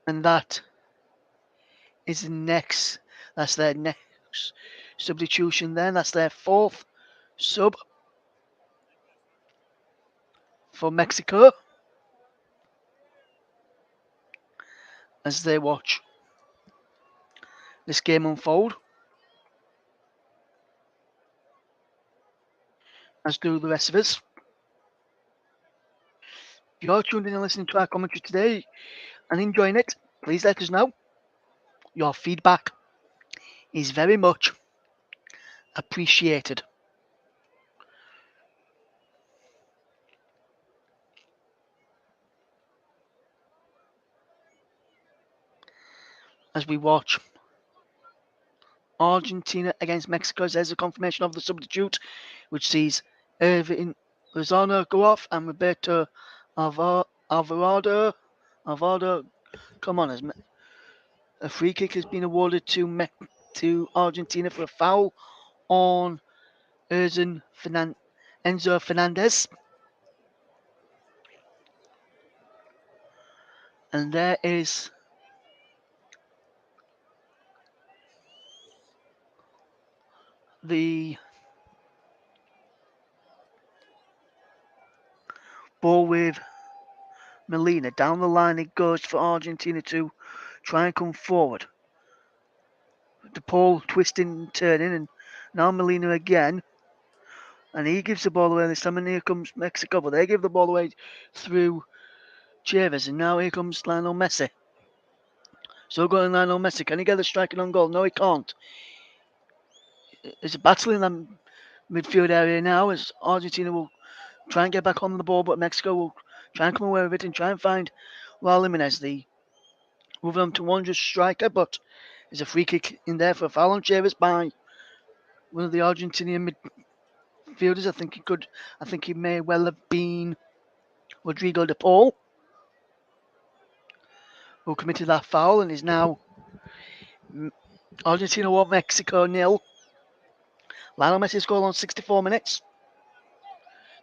S1: And that is the next. That's their next substitution then. That's their 4th sub for Mexico. As they watch this game unfold. As do the rest of us. If you're tuned in and listening to our commentary today and enjoying it, please let us know. Your feedback is very much appreciated. As we watch Argentina against Mexico, there's a confirmation of the substitute, which sees Irvin Lozano go off and Roberto Alvarado. Come on, A free kick has been awarded to Argentina for a foul on Enzo Fernandez. And there is the ball with Molina. Down the line it goes for Argentina to try and come forward. The ball twisting and turning, and now Molina again. And he gives the ball away this time, and here comes Mexico. But they give the ball away through Chavez, and now here comes Lionel Messi. So going Lionel Messi, can he get the striking on goal? No, he can't. It's a battle in the midfield area now as Argentina will try and get back on the ball, but Mexico will try and come away with it and try and find Raul Jimenez, the Wolverhampton Wanderers striker, but there's a free kick in there for a foul on Chavez by one of the Argentinian midfielders. I think he may well have been Rodrigo de Paul, who committed that foul and is now Argentina 1, Mexico 0. Lionel Messi's goal on 64 minutes.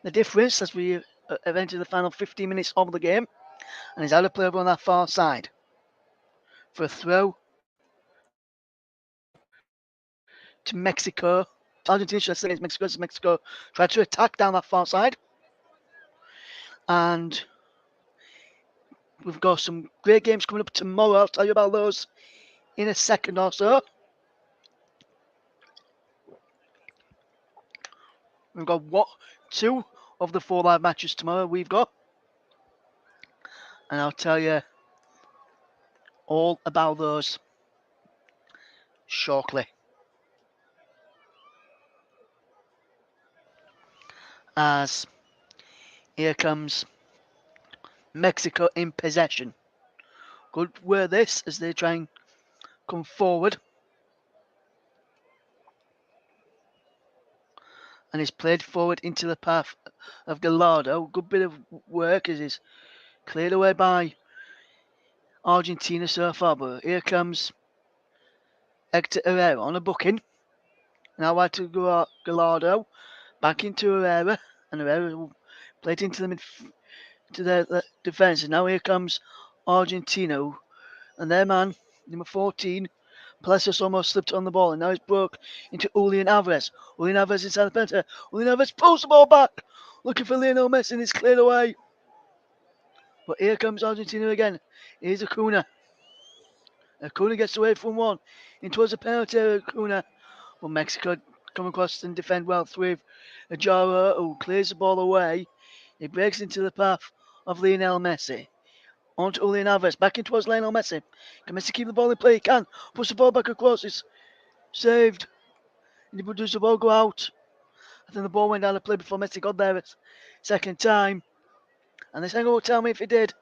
S1: The difference as we have entered the final 15 minutes of the game, and he's out of play over on that far side for a throw to Mexico. Argentina should I say it's Mexico. Mexico tried to attack down that far side, and we've got some great games coming up tomorrow. I'll tell you about those in a second or so. We've got two of the 4 live matches tomorrow we've got, and I'll tell you all about those shortly. As here comes Mexico in possession. Good were this as they try and come forward. And he's played forward into the path of Gallardo. Good bit of work as he's cleared away by Argentina so far. But here comes Hector Herrera on a booking. Now wide to Gallardo. Back into Herrera. And Herrera will play it into the defence. And now here comes Argentina. And their man, number 14, Palacios almost slipped on the ball, and now he's broke into Julian Alvarez. Julian Alvarez inside the penalty. Julian Alvarez pulls the ball back, looking for Lionel Messi, and it's cleared away. But here comes Argentina again. Here's Acuna. Acuna gets away from one. In towards the penalty, Acuna. Well, Mexico come across and defend well with Ajaro, who clears the ball away. He breaks into the path of Lionel Messi. On to Julian Alvarez, back in towards Lionel Messi. Can Messi keep the ball in play? He can. Push the ball back across. It's saved. And he does the ball go out. I think the ball went out of play before Messi got there a second time. And this angle will tell me if he did.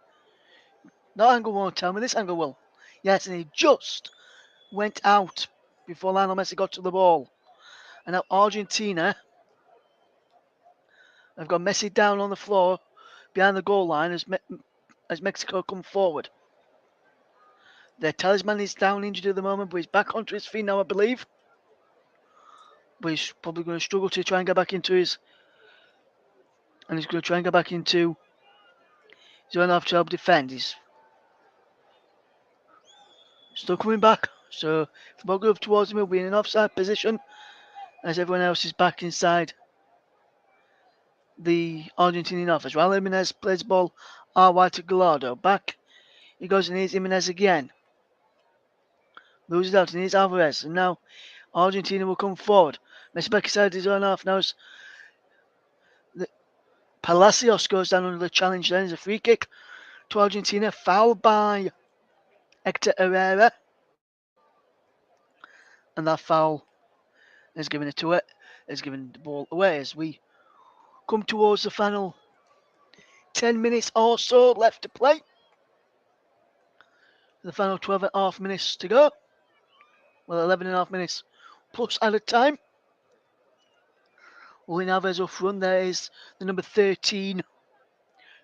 S1: That angle won't tell me. This angle will. Yes, and he just went out before Lionel Messi got to the ball. And now Argentina have got Messi down on the floor behind the goal line as Mexico come forward. Their talisman is down injured at the moment, but he's back onto his feet now, I believe. But he's probably going to struggle to try and get back into his... And he's going to try and get back into his own half to help defend. He's still coming back. So if the ball goes up towards him, he'll be in an offside position as everyone else is back inside the Argentinian office. Raul Jimenez plays the ball wide to Gallardo. Back he goes and here's Jimenez again. Loses out and here's Alvarez. And now Argentina will come forward. Messi back inside his own half. Now Palacios goes down under the challenge then. There's a free kick to Argentina. Fouled by Hector Herrera. And that foul is given the ball away as we come towards the final 10 minutes or so left to play. The final 12 and a half minutes to go. Well, 11 and a half minutes plus added time. Julian Alvarez up front. There is the number 13,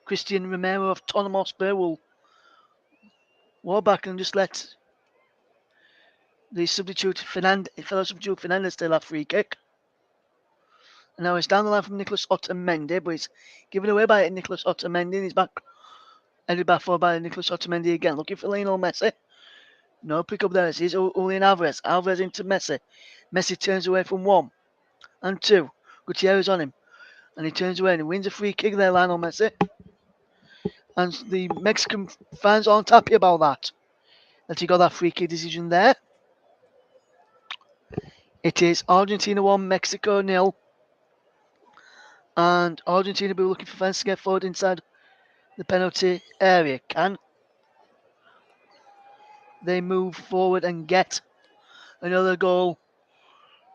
S1: Christian Romero of Tottenham Hotspur, will walk back and just let the fellow substitute Fernandez still had free kick. And now it's down the line from Nicholas Otamendi, but it's given away by Nicholas Otamendi, and he's headed back forward by Nicholas Otamendi again, looking for Lionel Messi. No pick up there. It's Julian Alvarez. Alvarez into Messi. Messi turns away from 1 and 2. Gutierrez on him. And he turns away and he wins a free kick there, Lionel Messi. And the Mexican fans aren't happy about that he got that free kick decision there. It is Argentina 1, Mexico 0. And Argentina will be looking for fans to get forward inside the penalty area. Can they move forward and get another goal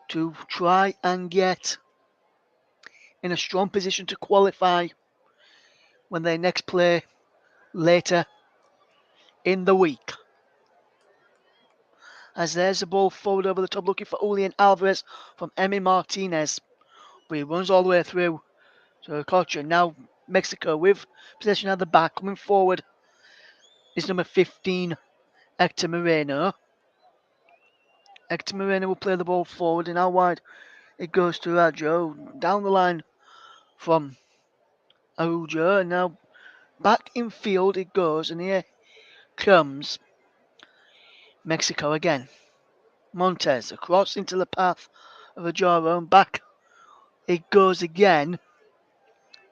S1: to try and get in a strong position to qualify when they next play later in the week? As there's the ball forward over the top looking for Julian Alvarez from Emi Martinez. But he runs all the way through to Cocha. Now Mexico with possession at the back. Coming forward is number 15, Hector Moreno. Hector Moreno will play the ball forward, and out wide it goes to Araujo. Down the line from Araujo, and now back in field it goes, and here comes Mexico again. Montes across into the path of Araujo, and back it goes again.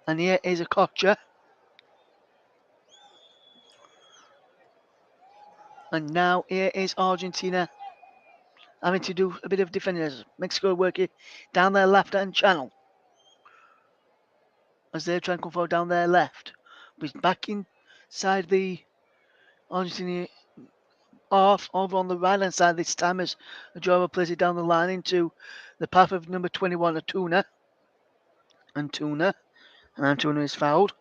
S1: And here is Acocha. And now here is Argentina having to do a bit of defending as Mexico working down their left-hand channel. As they try and come forward down their left. But he's back inside the Argentina off over on the right-hand side this time as Araujo plays it down the line into the path of number 21, Antuna. And Antuna is fouled.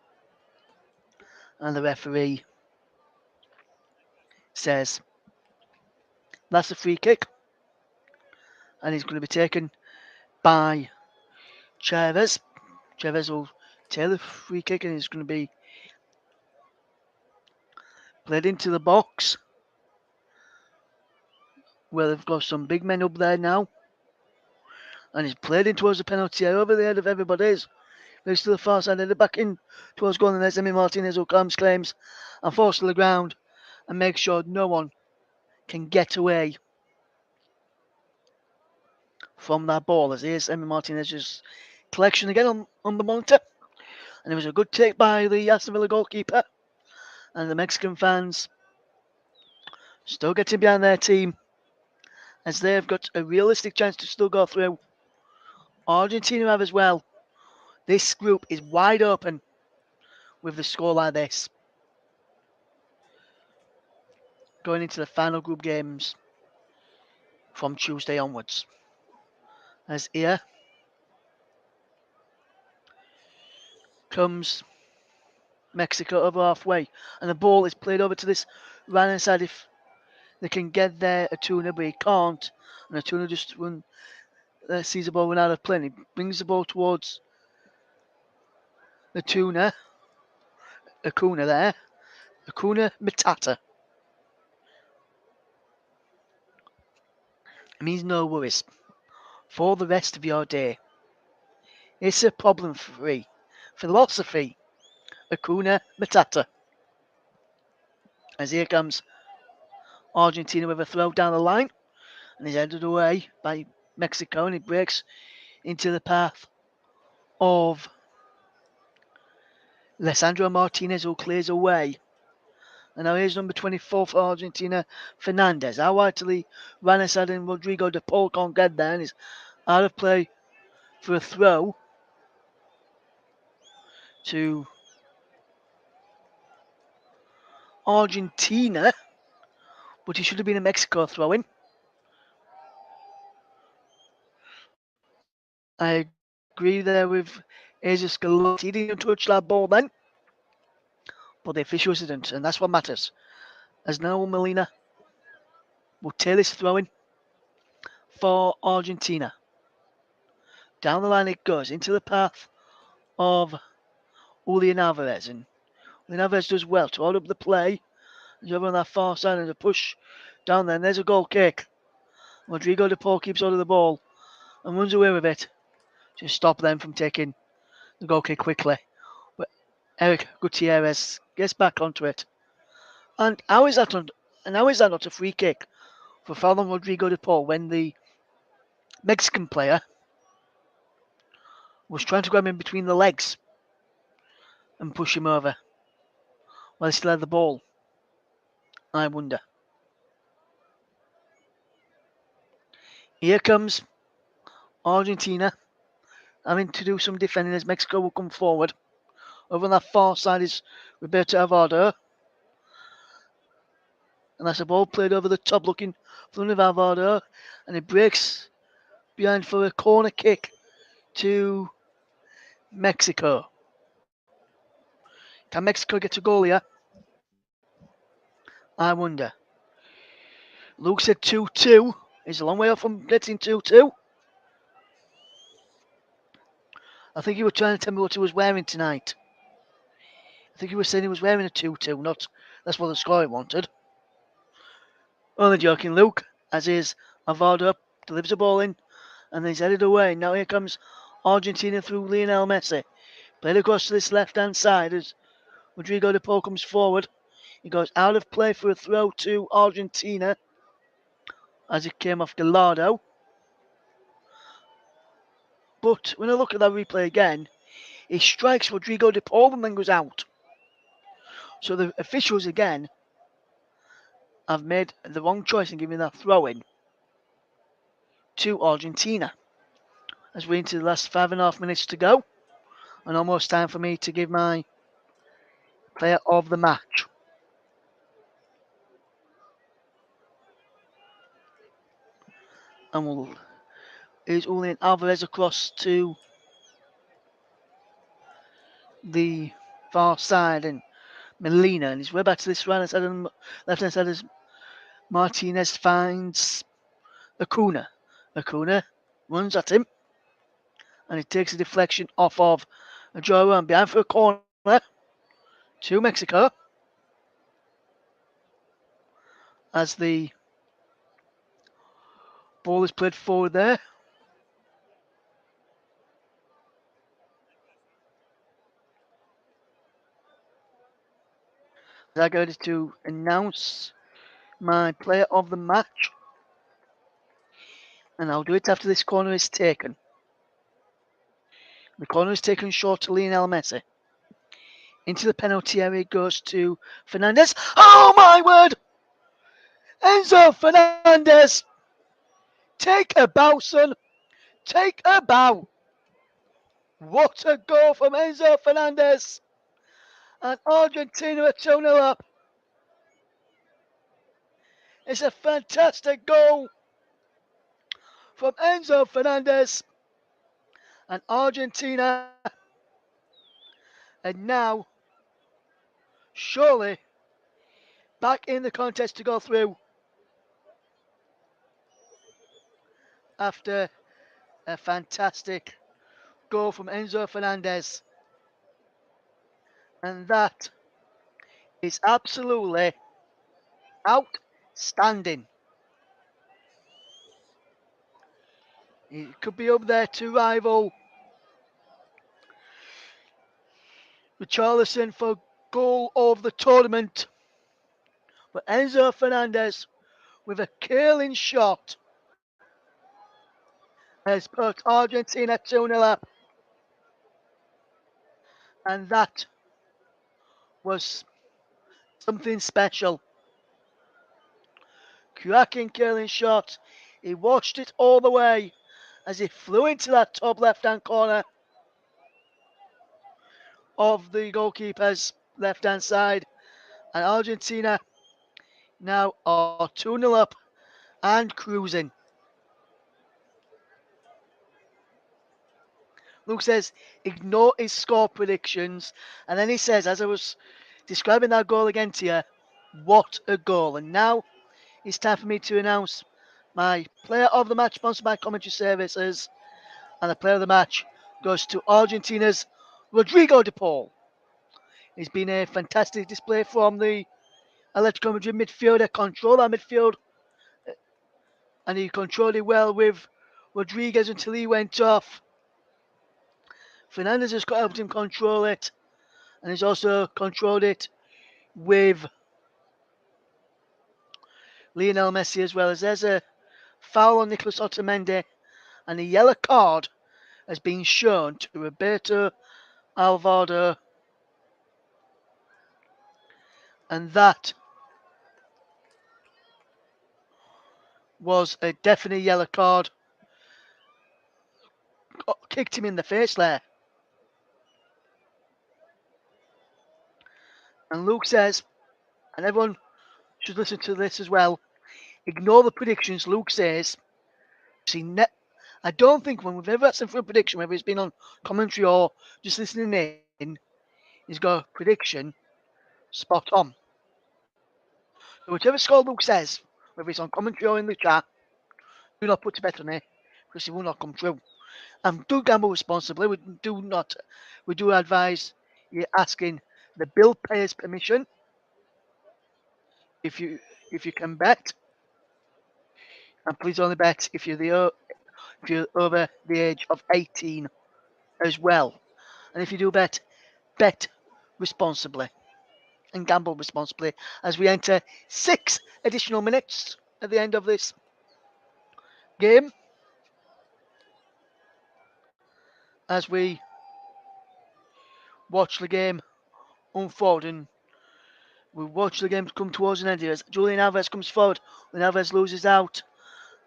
S1: And the referee says that's a free kick. And he's going to be taken by Chavez. Chavez will take the free kick and it's going to be played into the box. Where they've got some big men up there now. And he's played in towards the penalty area over the head of everybody's. But he's to the far side, headed back in towards goal. And there's Emi Martinez who comes, claims, and falls to the ground and makes sure no one can get away from that ball. As here's Emi Martinez's collection again on the monitor. And it was a good take by the Aston Villa goalkeeper. And the Mexican fans still getting behind their team as they've got a realistic chance to still go through. Argentina have as well. This group is wide open with the score like this. Going into the final group games from Tuesday onwards. As here comes Mexico over halfway. And the ball is played over to this right hand side if they can get there, Antuna, but he can't. And Antuna just sees the ball run out of play. And he brings the ball towards Acuna there. Acuna Matata. It means no worries for the rest of your day. It's a problem-free philosophy. Acuna Matata. As here comes Argentina with a throw down the line. And he's headed away by Mexico. And he breaks into the path of Lisandro Martinez, who clears away. And now here's number 24 for Argentina, Fernandez. Out wide to the right side, and Rodrigo de Paul can't get there. And he's out of play for a throw to Argentina. But he should have been a Mexico throw-in. I agree there with Jesus Scaloni. He didn't touch that ball then. But the officials didn't, and that's what matters. As now Molina will take this throw-in for Argentina. Down the line it goes, into the path of Julian Alvarez. And Julian Alvarez does well to hold up the play. He's over on that far side and a push down there. And there's a goal kick. Rodrigo de Paul keeps hold of the ball and runs away with it to stop them from taking the goal kick quickly. But Eric Gutierrez gets back onto it. And how is that not a free kick for foul on Rodrigo de Paul when the Mexican player was trying to grab him between the legs and push him over while he still had the ball? I wonder. Here comes Argentina having to do some defending as Mexico will come forward. Over on that far side is Roberto Alvarado. And that's a ball played over the top looking for Alvarado. And it breaks behind for a corner kick to Mexico. Can Mexico get a goal here? I wonder. Luke said 2-2. He's a long way off from getting 2-2. I think he was trying to tell me what he was wearing tonight. I think he was saying he was wearing a 2-2, not that's what the score he wanted. Only joking, Luke, as is Alvarado delivers the ball in and then he's headed away. Now here comes Argentina through Lionel Messi. Played across to this left-hand side as Rodrigo de Paul comes forward. He goes out of play for a throw to Argentina as it came off Gallardo. But when I look at that replay again, he strikes Rodrigo de Paul and then goes out. So the officials again have made the wrong choice in giving that throw in to Argentina. As we're into the last 5.5 minutes to go, and almost time for me to give my player of the match. And is Julian Alvarez across to the far side and Molina, and he's way back to this right-hand side and left-hand side as Martinez finds Acuna. Acuna runs at him and he takes a deflection off of a draw and behind for a corner to Mexico as the ball is played forward there. I go to announce my player of the match, and I'll do it after this corner is taken. The corner is taken short to Lionel Messi. Into the penalty area goes to Fernandez. Oh my word! Enzo Fernandez! Take a bow, son! Take a bow! What a goal from Enzo Fernandez! And Argentina are 2-0 up. It's a fantastic goal from Enzo Fernandez. And Argentina are now surely back in the contest to go through after a fantastic goal from Enzo Fernandez. And that is absolutely outstanding. It could be up there to rival Richarlison for goal of the tournament. But Enzo Fernandez with a killing shot has put Argentina 2-0 up. And that was something special. Cracking killing shot. He watched it all the way as it flew into that top left-hand corner of the goalkeeper's left-hand side. And Argentina now are 2-0 up and cruising. Luke says, ignore his score predictions. And then he says, as I was describing that goal again to you, what a goal. And now it's time for me to announce my player of the match, sponsored by Commentary Services. And the player of the match goes to Argentina's Rodrigo de Paul. It's been a fantastic display from the Atletico Madrid midfielder, control our midfield and he controlled it well with Rodriguez until he went off. Fernandez has helped him control it, and he's also controlled it with Lionel Messi as well. As there's a foul on Nicolas Otamendi, and a yellow card has been shown to Roberto Alvarado, and that was a definite yellow card. Kicked him in the face there. And Luke says, and everyone should listen to this as well, ignore the predictions. Luke says, I don't think when we've ever asked him for a prediction, whether it's been on commentary or just listening in, he's got a prediction spot on. So whichever score Luke says, whether it's on commentary or in the chat, do not put a bet on it because it will not come true. And do gamble responsibly. We do advise you asking the bill payer's permission if you can bet, and please only bet if you're over the age of 18 as well. And if you do bet responsibly and gamble responsibly as we enter 6 additional minutes at the end of this game, as we watch the game unfold, and we watch the game come towards an end here as Julian Alvarez comes forward. When Alvarez loses out,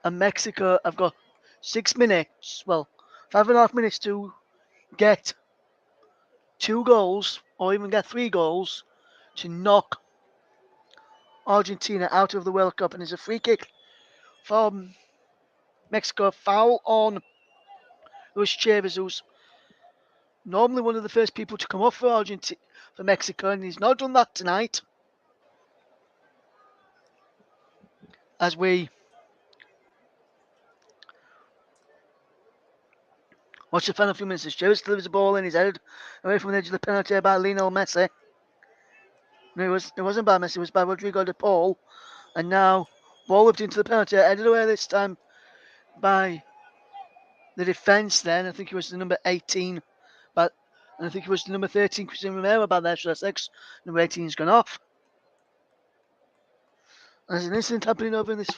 S1: and Mexico have got 6 minutes, well, 5.5 minutes to get 2 goals or even get 3 goals to knock Argentina out of the World Cup. And it's a free kick from Mexico, foul on Luis Chavez, who's normally one of the first people to come off for Mexico, and he's not done that tonight. As we watch the final few minutes, as Chavez delivers the ball in, he's headed away from the edge of the penalty by Lionel Messi. No, it wasn't by Messi, it was by Rodrigo de Paul. And now, ball whipped into the penalty, headed away this time by the defence then. I think it was the number 18, and I think it was the number 13, Cristiano Romero, about there, so that's X. Number 18's gone off. There's an incident happening over in this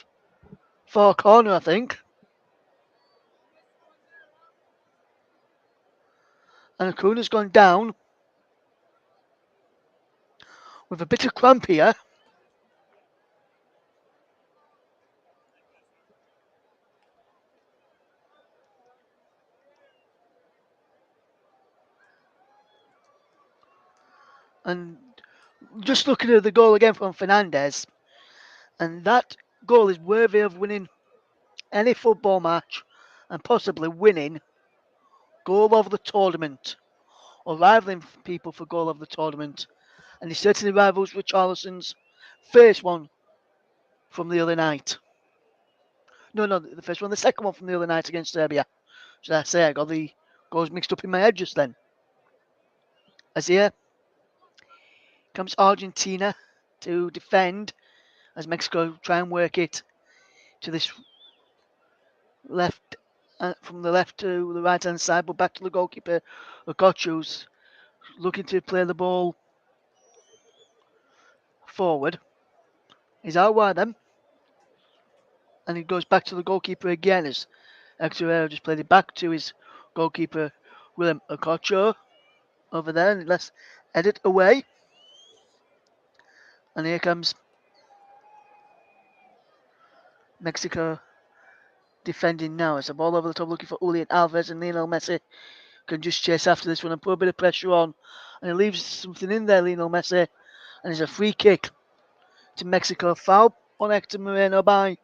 S1: far corner, I think. And Acuna's gone down with a bit of cramp here. And just looking at the goal again from Fernandez, and that goal is worthy of winning any football match and possibly winning goal of the tournament or rivaling people for goal of the tournament. And he certainly rivals Richarlison's first one from the other night. No, the first one, the second one from the other night against Serbia. Should I say I got the goals mixed up in my head just then. As here comes Argentina to defend as Mexico try and work it to this left, from the left to the right hand side, but back to the goalkeeper Okochu's looking to play the ball forward. He's out wide then, and he goes back to the goalkeeper again as Hector just played it back to his goalkeeper William Okocho over there, and let's edit away. And here comes Mexico defending now. It's a ball over the top looking for Julian Alvarez, and Lionel Messi can just chase after this one and put a bit of pressure on. And he leaves something in there, Lionel Messi. And it's a free kick to Mexico. Foul on Hector Moreno by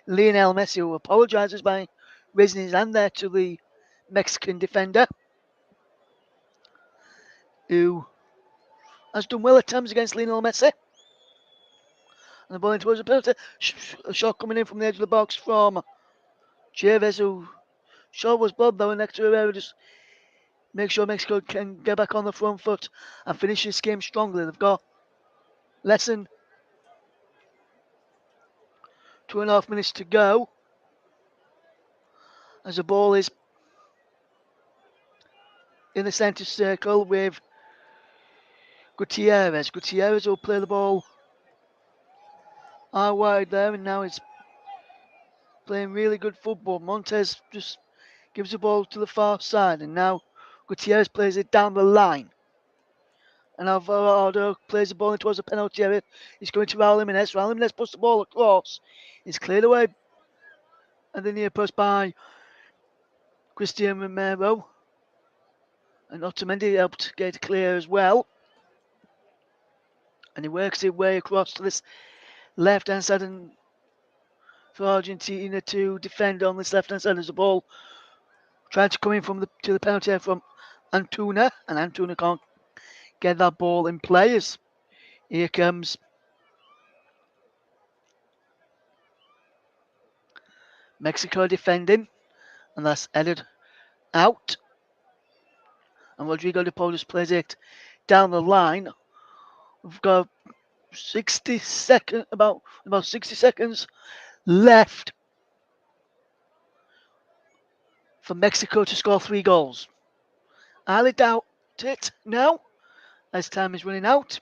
S1: Lionel Messi, who apologises by raising his hand there to the Mexican defender, who has done well at times against Lionel Messi. And the ball in towards the penalty. A shot coming in from the edge of the box from Chavez, who shot was blobbed though, and Hector Herrera just make sure Mexico can get back on the front foot and finish this game strongly. They've got less than 2.5 minutes to go. as the ball is in the centre circle with Gutierrez. Gutierrez will play the ball out wide there, and now it's playing really good football. Montez just gives the ball to the far side, and now Gutierrez plays it down the line. And Alvarado plays the ball towards the penalty area. He's going to Raul Jimenez. Raul Jimenez puts the ball across. It's cleared away and the near post by Christian Romero. And Otamendi helped get clear as well. And he works his way across to this left-hand side and for Argentina to defend on this left-hand side as the ball trying to come in to the penalty area from Antuna. And Antuna can't get that ball in play as here comes Mexico defending. And that's headed out. And Rodrigo de Paul just plays it down the line. We've got 60 seconds, about 60 seconds left for Mexico to score 3 goals. I highly doubt it now, as time is running out.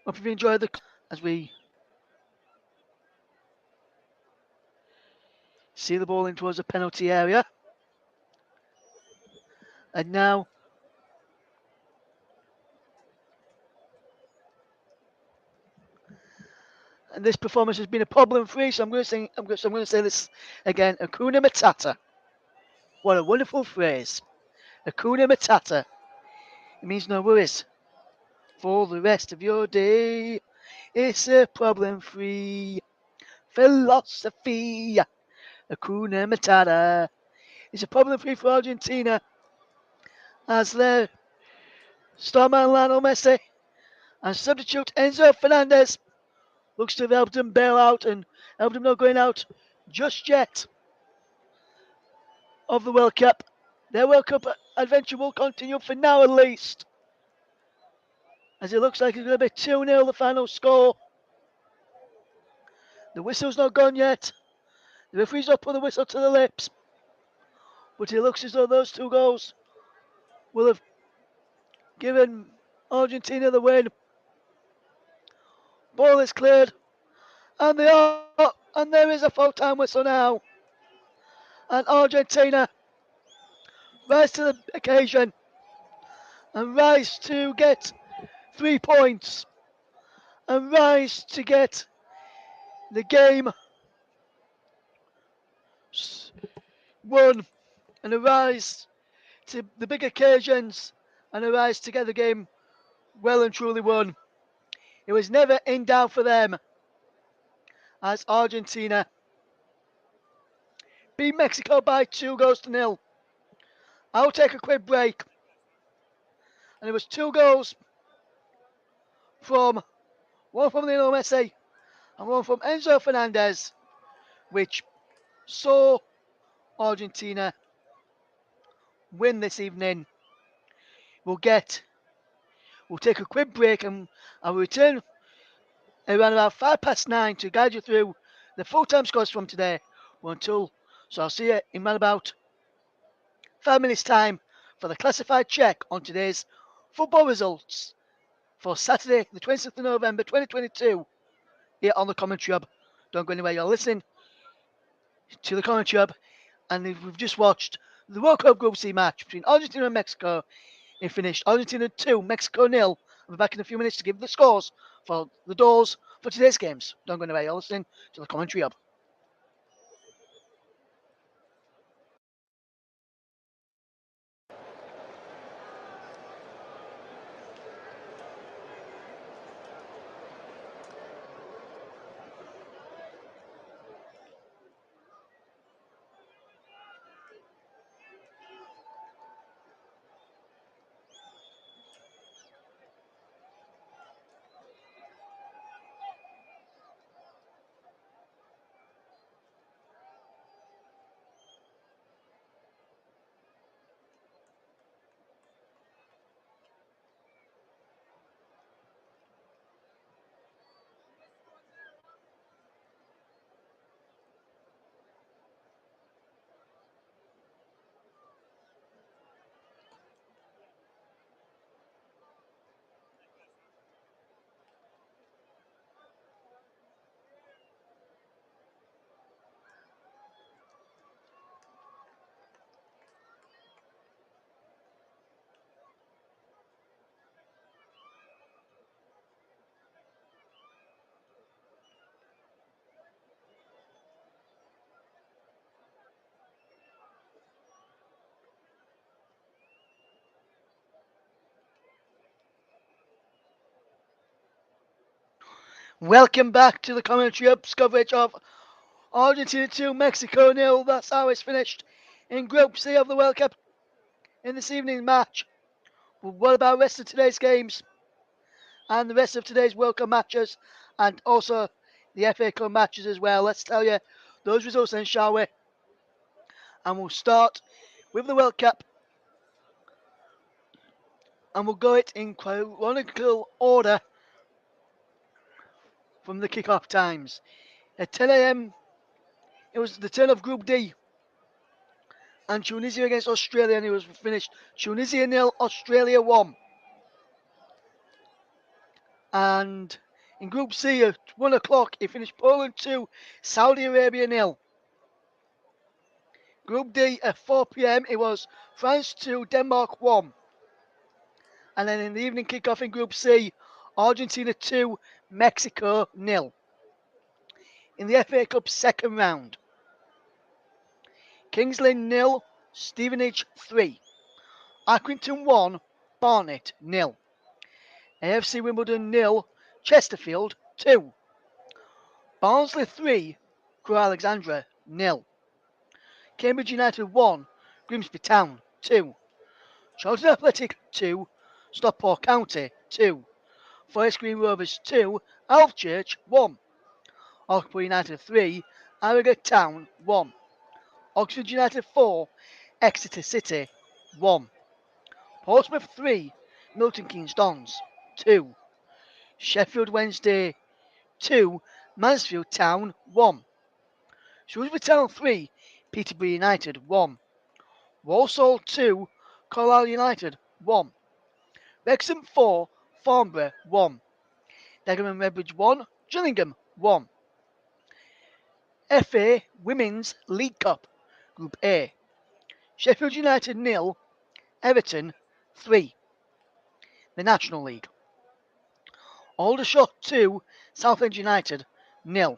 S1: Hope you've enjoyed as we see the ball in towards the penalty area. And now and this performance has been a problem-free, so I'm going to say this again. Hakuna Matata. What a wonderful phrase. Hakuna Matata. It means no worries for the rest of your day. It's a problem-free philosophy. Hakuna Matata. It's a problem-free for Argentina as their starman Lionel Messi and substitute Enzo Fernandez looks to have helped them bail out and helped them not going out just yet of the World Cup. Their World Cup adventure will continue for now at least, as it looks like it's going to be 2-0 the final score. The whistle's not gone yet. The referee's not put the whistle to the lips, but it looks as though those 2 goals will have given Argentina the win. Ball is cleared, and there is a full-time whistle now. And Argentina rise to the occasion and rise to get 3 points and rise to get the game won and arise to the big occasions and arise to get the game well and truly won. It was never in doubt for them as Argentina beat Mexico by 2-0. I'll take a quick break. And it was 2 goals from one from Lionel Messi and one from Enzo Fernandez, which saw Argentina win this evening. We'll take a quick break and I'll return around about 9:05 to guide you through the full-time scores from today. So I'll see you in around about 5 minutes time for the classified check on today's football results for Saturday, the 26th of November 2022, here on the Commentary Hub. Don't go anywhere, you're listening to the Commentary Hub, and we've just watched the World Cup Group C match between Argentina and Mexico. It finished Argentina 2, Mexico 0. I'll be back in a few minutes to give the scores for the doors for today's games. Don't go anywhere, you're listening to the Commentary Hub. Welcome back to the commentary ups coverage of Argentina 2, Mexico 0. That's how it's finished in Group C of the World Cup in this evening's match. But what about the rest of today's games and the rest of today's World Cup matches and also the FA Cup matches as well? Let's tell you those results then, shall we? And we'll start with the World Cup. And we'll go it in chronological order from the kickoff times. At 10 a.m., it was the turn of Group D. And Tunisia against Australia, and it was finished Tunisia 0, Australia 1. And in Group C at 1 o'clock, it finished Poland 2, Saudi Arabia 0. Group D at 4 p.m, it was France 2, Denmark 1. And then in the evening kickoff in Group C, Argentina 2, Mexico 0. In the FA Cup second round, Kings Lynn 0, Stevenage 3. Accrington 1, Barnet 0. AFC Wimbledon 0, Chesterfield 2. Barnsley 3, Crewe Alexandra 0. Cambridge United 1, Grimsby Town 2. Charlton Athletic 2, Stockport County 2. Forest Green Rovers 2, Alvechurch 1. Oxford United 3, Harrogate Town 1. Oxford United 4, Exeter City 1. Portsmouth 3, Milton Keynes Dons 2. Sheffield Wednesday 2, Mansfield Town 1. Shrewsbury Town 3, Peterborough United 1. Walsall 2, Carlisle United 1. Wrexham 4, Farnborough 1. Dagenham and Redbridge 1, Gillingham 1. FA Women's League Cup Group A. Sheffield United 0, Everton 3. The National League. Aldershot 2, Southend United 0.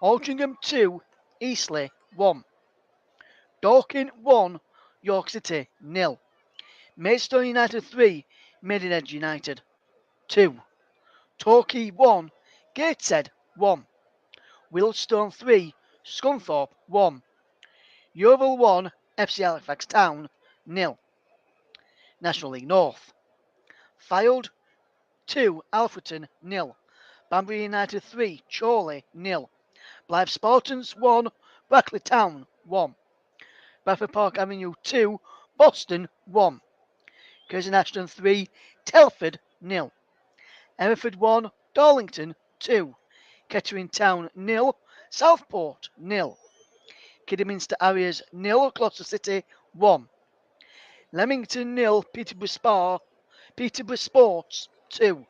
S1: Altrincham 2, Eastleigh 1. Dorking 1, York City 0. Maidstone United 3, Maidenhead United 2. Torquay 1, Gateshead 1. Wealdstone 3, Scunthorpe 1. Yeovil 1, FC Halifax Town 0. National League North. Fylde 2, Alfreton 0. Banbury United 3, Chorley 0. Blythe Spartans 1, Brackley Town 1. Bradford Park Avenue 2, Boston 1. Curzon Ashton 3, Telford 0. Hereford 1, Darlington 2. Kettering Town 0, Southport 0. Kidderminster Harriers 0, Gloucester City 1. Leamington 0, Peterborough Sports 2.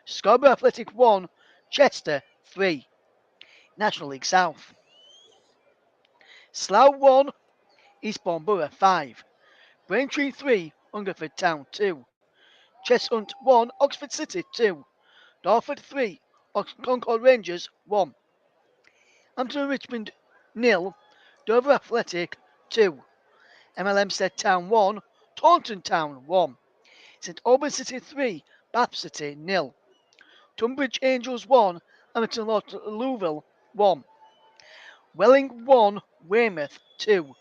S1: Scarborough Athletic 1, Chester 3. National League South. Slough 1, Eastbourne Borough 5. Braintree 3, Hungerford Town 2. Cheshunt 1, Oxford City 2. Dartford 3, Concord Rangers 1. Hampton Richmond 0, Dover Athletic 2. MLMstead Town 1, Taunton Town 1. St Albans City 3, Bath City 0. Tunbridge Angels 1, Hamilton Louisville 1. Welling 1, Weymouth 2.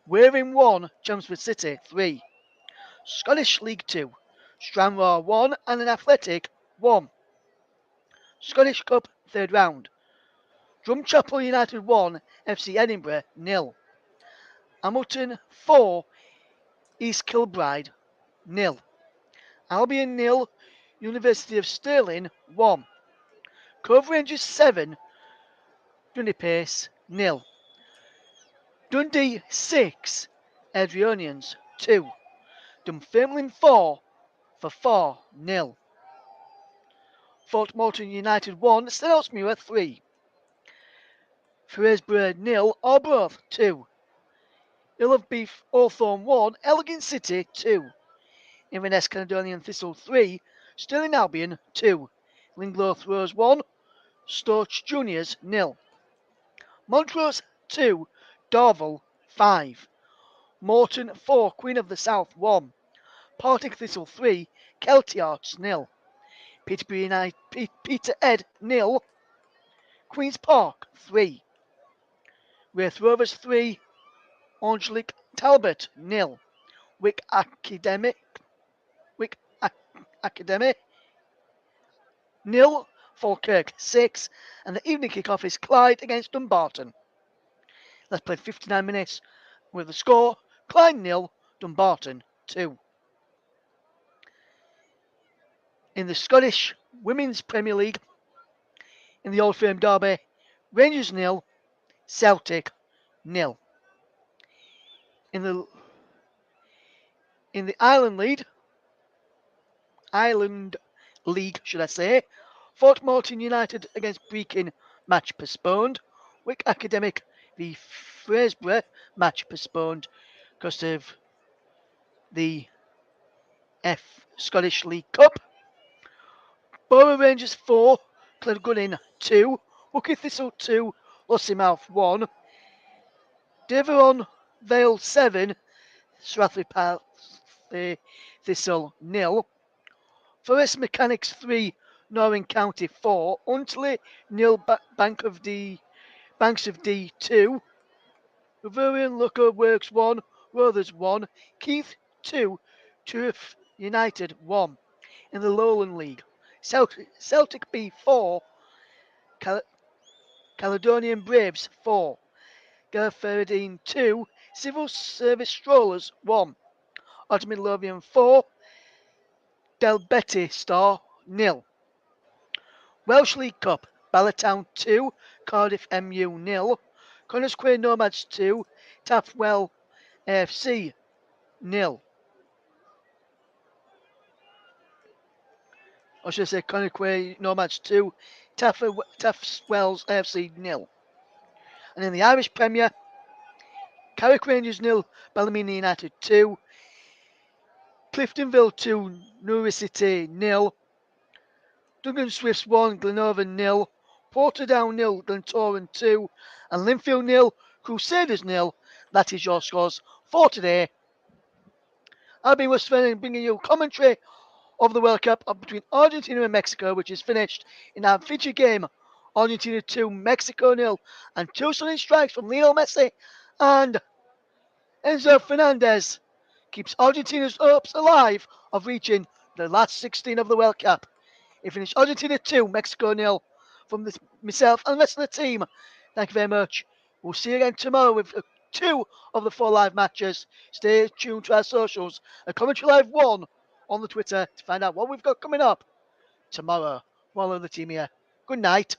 S1: Waring 1, Chelmsford City 3. Scottish League 2, Stranraer 1 and an Athletic 1. Scottish Cup third round. Drumchapel United 1, FC Edinburgh 0. Hamilton 4, East Kilbride 0. Albion 0, University of Stirling 1. Cove Rangers 7, Dundee Pace 0. Dundee 6, Adrionians 2. Dunfermline 4 for 4-0. Fort Morton United 1, Stenhousemuir 3. Fraserburgh 0, Arbroath 2. Hill of Beef Hawthorn 1, Elgin City 2. Inverness Caledonian Thistle 3, Stirling Albion 2. Linglow Throws 1, Stoach Juniors 0. Montrose 2, Darvel 5. Morton 4, Queen of the South 1. Partick Thistle 3, Kelty Arts 0. Peterborough United, Peterhead 0, Queen's Park 3, Raith Rovers 3, Angelique Talbot 0, Wick Academy 0, Falkirk 6, and the evening kick-off is Clyde against Dumbarton. Let's play 59 minutes with the score, Clyde 0, Dumbarton 2. In the Scottish Women's Premier League, in the Old Firm Derby, Rangers 0, Celtic 0. In the Ireland League, Fort Morton United against Brechin, match postponed. Wick Academic v Fraserburgh, match postponed because of the Scottish League Cup. Borough Rangers 4, Clongunnin 2, Wookey Thistle 2, Lossiemouth 1, Deveron Vale 7, Strathclyde Thistle 0, Forest Mechanics 3, Northern County 4, Huntly 0, Banks of D 2, Bavarian Locker Works 1, Rothers 1, Keith 2, Turf United 1. In the Lowland League, Celtic B 4, Caledonian Braves 4, Garferdine 2, Civil Service Strollers 1, Ottoman Lothian 4, Del Betty Star 0. Welsh League Cup, Ballatown 2, Cardiff MU 0, Connors Quay Nomads 2, Taffwell AFC 0. I should say Connors Quay Nomads 2, Taffwells AFC 0. And in the Irish Premier, Carrick Rangers 0, Ballymena United 2, Cliftonville 2, Newry City 0, Dungan Swifts 1, Glenorvan 0, Portadown 0, Glentoran 2, and Linfield 0, Crusaders 0. That is your scores for today. I've been West Sven bringing you commentary of the World Cup between Argentina and Mexico, which is finished in our feature game. Argentina 2, Mexico 0, and 2 stunning strikes from Lionel Messi and Enzo Fernandez keeps Argentina's hopes alive of reaching the last 16 of the World Cup. It finished Argentina 2, Mexico 0 from myself and the rest of the team. Thank you very much. We'll see you again tomorrow with 2 of the 4 live matches. Stay tuned to our socials at Commentary Live 1 on the Twitter to find out what we've got coming up tomorrow. Follow the team here. Good night.